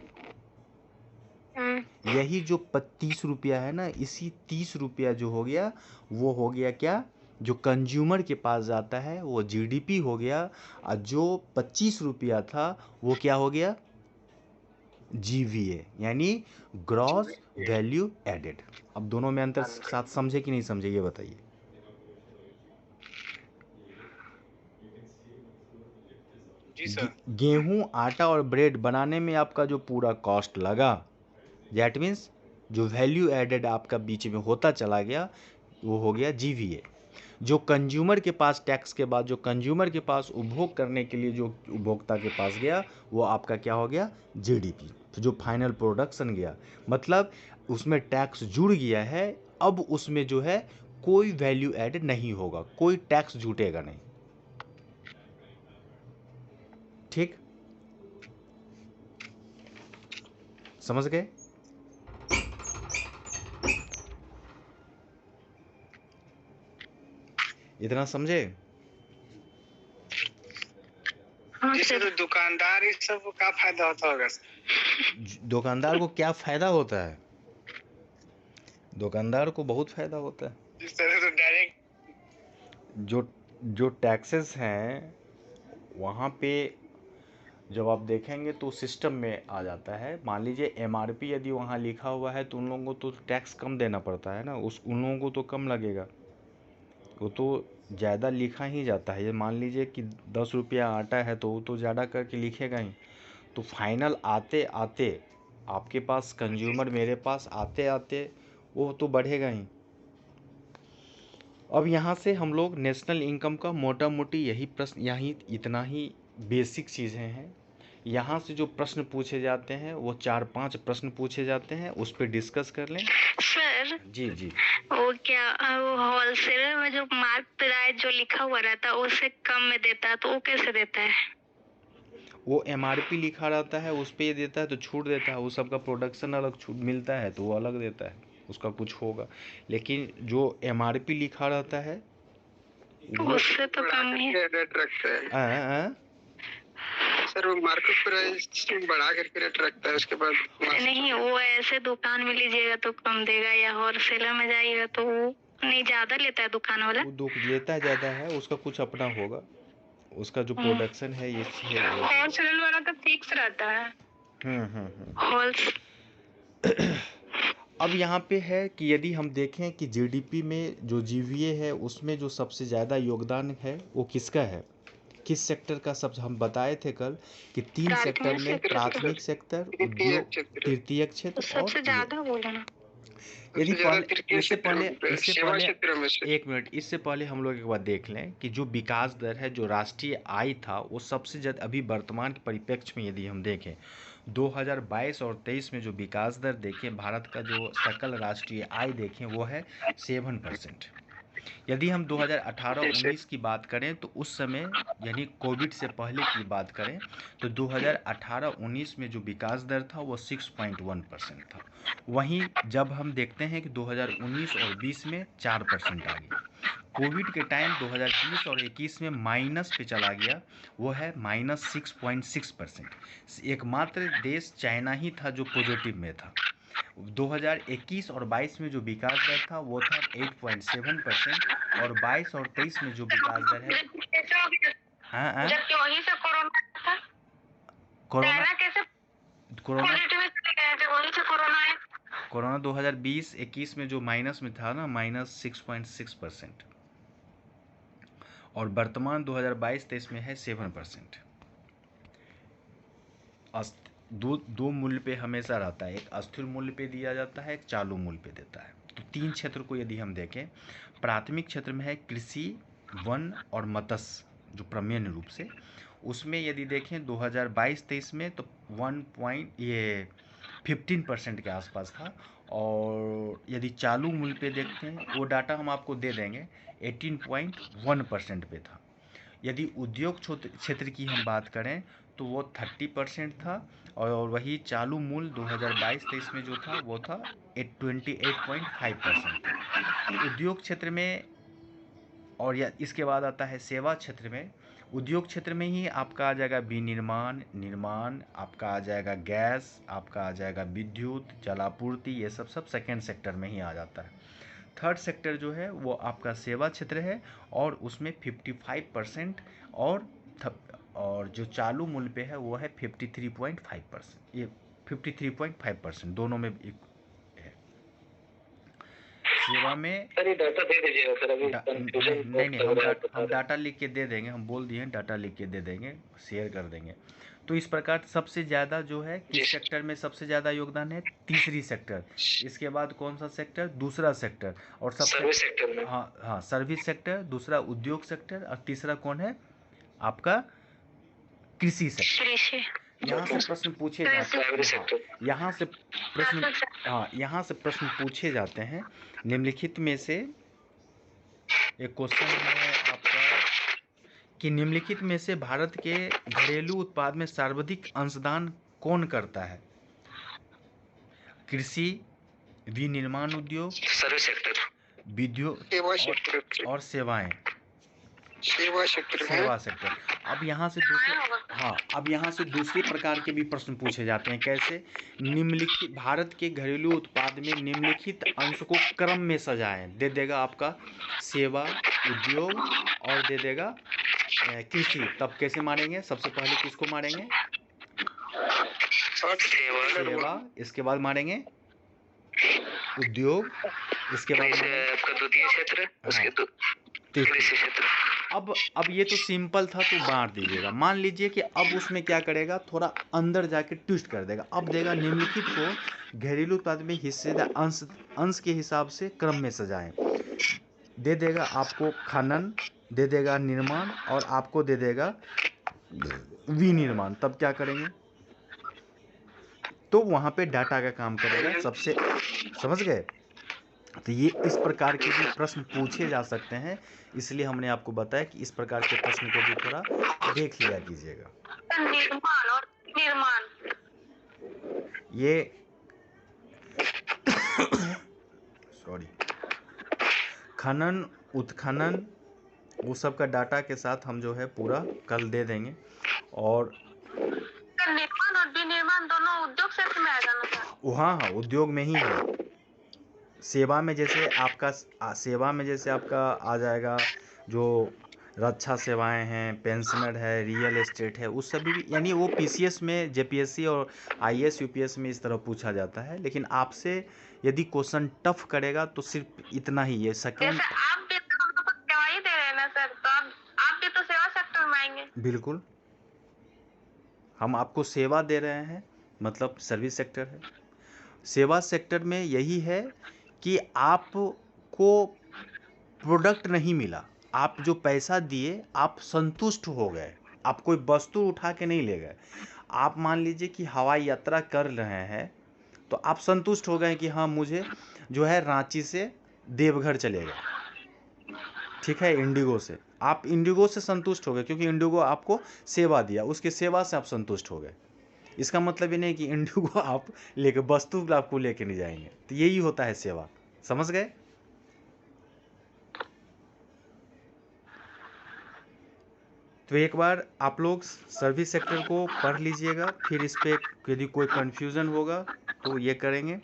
यही जो 25 रुपया है ना, इसी 30 रुपया जो हो गया वो हो गया क्या, जो कंज्यूमर के पास जाता है वो जीडीपी हो गया, और जो 25 रुपया था वो क्या हो गया, जीवीए, यानी ग्रॉस वैल्यू एडेड। अब दोनों में अंतर साथ समझे कि नहीं समझे, ये बताइए। जी सर। गेहूं, आटा और ब्रेड बनाने में आपका जो पूरा कॉस्ट लगा, दैट मीन्स जो वैल्यू एडेड आपका बीच में होता चला गया वो हो गया जीवीए। जो कंज्यूमर के पास टैक्स के बाद जो कंज्यूमर के पास उपभोग करने के लिए जो उपभोक्ता के पास गया वो आपका क्या हो गया, जीडीपी। तो जो फाइनल प्रोडक्शन गया, मतलब उसमें टैक्स जुड़ गया है, अब उसमें जो है कोई वैल्यू एडेड नहीं होगा, कोई टैक्स जुटेगा नहीं। ठीक, समझ गए। इतना समझे। जैसे तो दुकानदार इस सब को क्या फायदा होता होगा। दुकानदार को क्या फायदा होता है, दुकानदार को बहुत फायदा होता है। इस तरह तो डायरेक्ट जो टैक्सेस हैं वहाँ पे जब आप देखेंगे तो सिस्टम में आ जाता है। मान लीजिए एमआरपी यदि वहाँ लिखा हुआ है तो उन लोगों को तो टैक्स कम देना पड़ता है ना, उन लोगों को तो कम लगेगा, वो तो ज़्यादा लिखा ही जाता है। ये मान लीजिए कि 10 रुपया आटा है तो वो तो ज़्यादा करके लिखेगा ही। तो फाइनल आते आते आपके पास कंज्यूमर, मेरे पास आते आते वो तो बढ़ेगा ही। अब यहाँ से हम लोग नेशनल इनकम का मोटा मोटी यही प्रश्न, यही इतना ही बेसिक चीज़ें हैं। यहाँ से जो प्रश्न पूछे जाते हैं वो 4-5 प्रश्न पूछे जाते हैं, उस पर डिस्कस कर लें। सर जी जी। वो क्या वो होलसेलर में जो मार्क प्राइस जो लिखा हुआ रहता है उससे कम में देता है, तो वो कैसे देता है? वो MRP लिखा रहता है, उस पर ये देता है तो छूट देता है। वो सबका प्रोडक्शन अलग छूट मिलता है तो वो अलग देता है, उसका कुछ होगा। लेकिन जो MRP लिखा रहता है वो उससे तो कम ही है। रेट रखता है सर, वो मार्केट प्राइस बढ़ा करके रेट रखता है, उसके बाद नहीं, वो ऐसे दुकान में लीजिएगा तो कम देगा, या होलसेलर में जाइएगा तो वो नहीं ज्यादा लेता है दुकान वाला। वो दुख लेता है ज़्यादा है, उसका कुछ अपना होगा, उसका जो प्रोडक्शन है ये है। होलसेलर वाला तो फिक्स रहता है। अब यहाँ पे है कि यदि हम देखें कि GDP में जो GVA है उसमें जो सबसे ज़्यादा योगदान है वो किसका है, किस सेक्टर का? सब हम बताए थे कल कि 3 सेक्टर में, प्राथमिक सेक्टर, उद्योग, तृतीयक क्षेत्र सबसे ज्यादा बोला ना। यदि इससे पहले एक मिनट, इससे पहले हम लोग एक बार देख लें कि जो विकास दर है, जो राष्ट्रीय आय था, वो सबसे ज़्यादा अभी वर्तमान के परिप्रेक्ष्य में यदि हम देखें 2022 और 23 में जो विकास दर देखें, भारत का जो सकल राष्ट्रीय आय देखें वो है 7%। यदि हम 2018-19 की बात करें तो उस समय यानी कोविड से पहले की बात करें तो 2018-19 में जो विकास दर था वो 6.1% था। वहीं जब हम देखते हैं कि 2019 और 20 में 4% आ गया। कोविड के टाइम 2020 और 21 में माइनस पे चला गया, वो है -6.6%। एकमात्र देश चाइना ही था जो पॉजिटिव में था। 2021 और 22 में जो विकास दर था वो था 8.7%, और 22 और 23 में जो विकास दर है जबकि वहीं से कोरोना था। कोरोना कैसे कोरोना पॉजिटिव में चले गए थे, वहीं से कोरोना है। कोरोना 2020-21 में जो माइनस में था ना, -6.6%, और वर्तमान 2022-23 में है 7%। दो मूल्य पे हमेशा रहता है, एक अस्थिर मूल्य पे दिया जाता है, एक चालू मूल्य पे देता है। तो 3 क्षेत्र को यदि हम देखें, प्राथमिक क्षेत्र में है कृषि, वन और मत्स्य, जो प्रमेय रूप से, उसमें यदि देखें 2022-23 में तो 15% के आसपास था। और यदि चालू मूल्य पे देखते हैं, वो डाटा हम आपको दे देंगे, 18.1% पे था। यदि उद्योग क्षेत्र की हम बात करें तो वो 30% था, और वही चालू मूल्य 2022-23 में जो था वो था 28.5% था उद्योग क्षेत्र में। और या इसके बाद आता है सेवा क्षेत्र में। उद्योग क्षेत्र में ही आपका आ जाएगा विनिर्माण, निर्माण, आपका आ जाएगा गैस, आपका आ जाएगा विद्युत, जलापूर्ति, ये सब सेकेंड सेक्टर में ही आ जाता है। थर्ड सेक्टर जो है वो आपका सेवा क्षेत्र है, और उसमें 55%, और जो चालू मूल्य पे है वो है 53.5%। ये 53.5% दोनों में है। सेवा में डाटा दे दीजिएगा सर, अभी नहीं हम डाटा लिख के दे देंगे, हम बोल दिए डाटा लिख के दे देंगे, शेयर कर देंगे। तो इस प्रकार सबसे ज़्यादा जो है किस सेक्टर में सबसे ज़्यादा योगदान है? तीसरी सेक्टर। इसके बाद कौन सा सेक्टर? दूसरा सेक्टर। और सर्विस सेक्टर में, हाँ सर्विस सेक्टर, दूसरा उद्योग सेक्टर, और तीसरा कौन है आपका? कृषि सेक्टर। यहाँ से प्रश्न पूछे जाते हैं, यहाँ से प्रश्न पूछे जाते हैं। निम्नलिखित में से एक क्वेश्चन है आपका कि निम्नलिखित में से भारत के घरेलू उत्पाद में सर्वाधिक अंशदान कौन करता है? कृषि, विनिर्माण उद्योग, सर्विस सेक्टर, विद्युत और सेवाएं, सेवा सेक्टर। अब यहाँ से दूसरे प्रकार के भी प्रश्न पूछे जाते हैं। कैसे? निम्नलिखित भारत के घरेलू उत्पाद में निम्नलिखित अंश को क्रम में सजाएं। दे देगा आपका सेवा, उद्योग और दे देगा कृषि। तब कैसे मारेंगे? सबसे पहले किसको मारेंगे? सेवा, इसके बाद मारेंगे उद्योग, इसके बाद आपका द्वितीय क्षेत्र, उसके कृषि क्षेत्र। अब ये तो सिंपल था, तो बांट दीजिएगा। मान लीजिए कि अब उसमें क्या करेगा, थोड़ा अंदर जाके ट्विस्ट कर देगा। अब देगा निम्नलिखित को घरेलू उत्पाद में हिस्सेदार अंश के हिसाब से क्रम में सजाएं। दे देगा आपको खनन, दे देगा निर्माण, और आपको दे देगा विनिर्माण। तब क्या करेंगे? तो वहाँ पे डाटा का काम करेगा सबसे, समझ गए? तो ये इस प्रकार के भी प्रश्न पूछे जा सकते हैं, इसलिए हमने आपको बताया कि इस प्रकार के प्रश्न को भी थोड़ा देख लिया कीजिएगा। निर्माण और निर्माण, ये सॉरी, खनन, उत्खनन, वो सब का डाटा के साथ हम जो है पूरा कल दे देंगे। और निर्माण और विनिर्माण दोनों उद्योग क्षेत्र में आ जाना था। हाँ, उद्योग में ही है। सेवा में जैसे आपका आ जाएगा जो रक्षा सेवाएं हैं, पेंशनर है, रियल एस्टेट है, उस सभी भी, यानी वो पीसीएस में, जेपीएससी और आईएएस यूपीएस में इस तरह पूछा जाता है। लेकिन आपसे यदि क्वेश्चन टफ करेगा तो सिर्फ इतना ही, ये सेकंड। जैसे आप भी तो हमको सेवा ही दे रहे हैं ना सर, तो आप भी तो सेवा सेक्टर में आएंगे। बिल्कुल, हम आपको सेवा दे रहे हैं, मतलब सर्विस सेक्टर है। सेवा सेक्टर में यही है कि आपको प्रोडक्ट नहीं मिला, आप जो पैसा दिए आप संतुष्ट हो गए, आप कोई वस्तु उठा के नहीं ले गए। आप मान लीजिए कि हवाई यात्रा कर रहे हैं तो आप संतुष्ट हो गए कि हाँ, मुझे जो है रांची से देवघर चलेगा, ठीक है, इंडिगो से। आप इंडिगो से संतुष्ट हो गए क्योंकि इंडिगो आपको सेवा दिया, उसके सेवा से आप संतुष्ट हो गए। इसका मतलब ये नहीं कि इंडिगो आप लेके वस्तु आपको लेके नहीं जाएंगे। तो यही होता है सेवा, समझ गए? तो एक बार आप लोग सर्विस सेक्टर को पढ़ लीजिएगा, फिर इस पे यदि कोई कंफ्यूजन होगा तो ये करेंगे।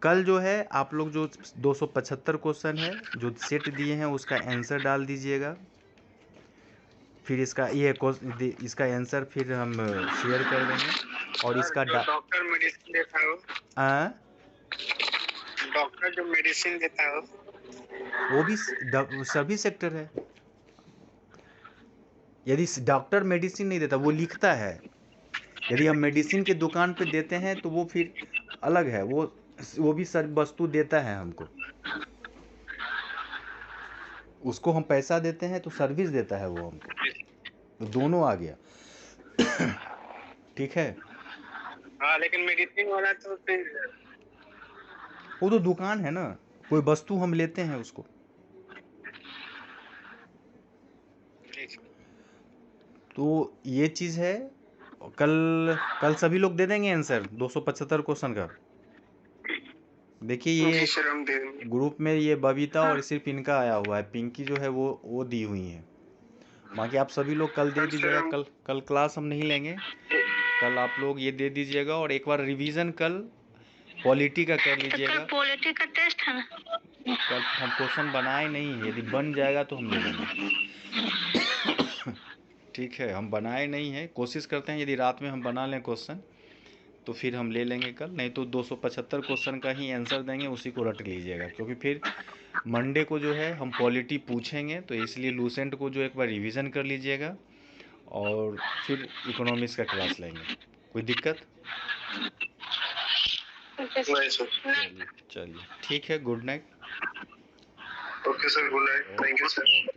कल जो है आप लोग जो 275 क्वेश्चन है जो सेट दिए हैं उसका आंसर डाल दीजिएगा। फिर इसका आंसर फिर हम शेयर कर देंगे। और इसका डॉक्टर मेडिसिन देता हो, डॉक्टर जो मेडिसिन देता हो वो भी सभी सेक्टर है। यदि डॉक्टर मेडिसिन नहीं देता, वो लिखता है। यदि हम मेडिसिन के दुकान पे देते हैं तो वो फिर अलग है, वो भी वस्तु देता है हमको, उसको हम पैसा देते हैं तो सर्विस देता है वो हमको, तो दोनों आ गया। ठीक है। हाँ, लेकिन मेडिसिन वाला तो फिर वो तो दुकान है ना, कोई वस्तु हम लेते हैं उसको। तो ये चीज़ है। कल सभी लोग दे देंगे आंसर 275 क्वेश्चन का। देखिए ये ग्रुप में ये बबीता और सिर्फ इनका आया हुआ है, पिंकी जो है वो दी हुई है। बाकी आप सभी लोग कल दे दीजिएगा। कल क्लास हम नहीं लेंगे, कल आप लोग ये दे दीजिएगा। और एक बार रिवीजन कल पॉलिटी का कर लीजिएगा। पॉलिटी का टेस्ट है ना, कल हम क्वेश्चन बनाए नहीं है, यदि बन जाएगा तो हम ले लेंगे। ठीक है, हम बनाए नहीं है, कोशिश करते हैं यदि रात में हम बना लें क्वेश्चन तो फिर हम ले लेंगे कल, नहीं तो 275 क्वेश्चन का ही आंसर देंगे, उसी को रट लीजिएगा। क्योंकि फिर मंडे को जो है हम पॉलिटी पूछेंगे, तो इसलिए लूसेंट को जो एक बार रिवीजन कर लीजिएगा और फिर इकोनॉमिक्स का क्लास लेंगे। कोई दिक्कत? चलिए ठीक है, good night. Okay sir, good night, thank you sir.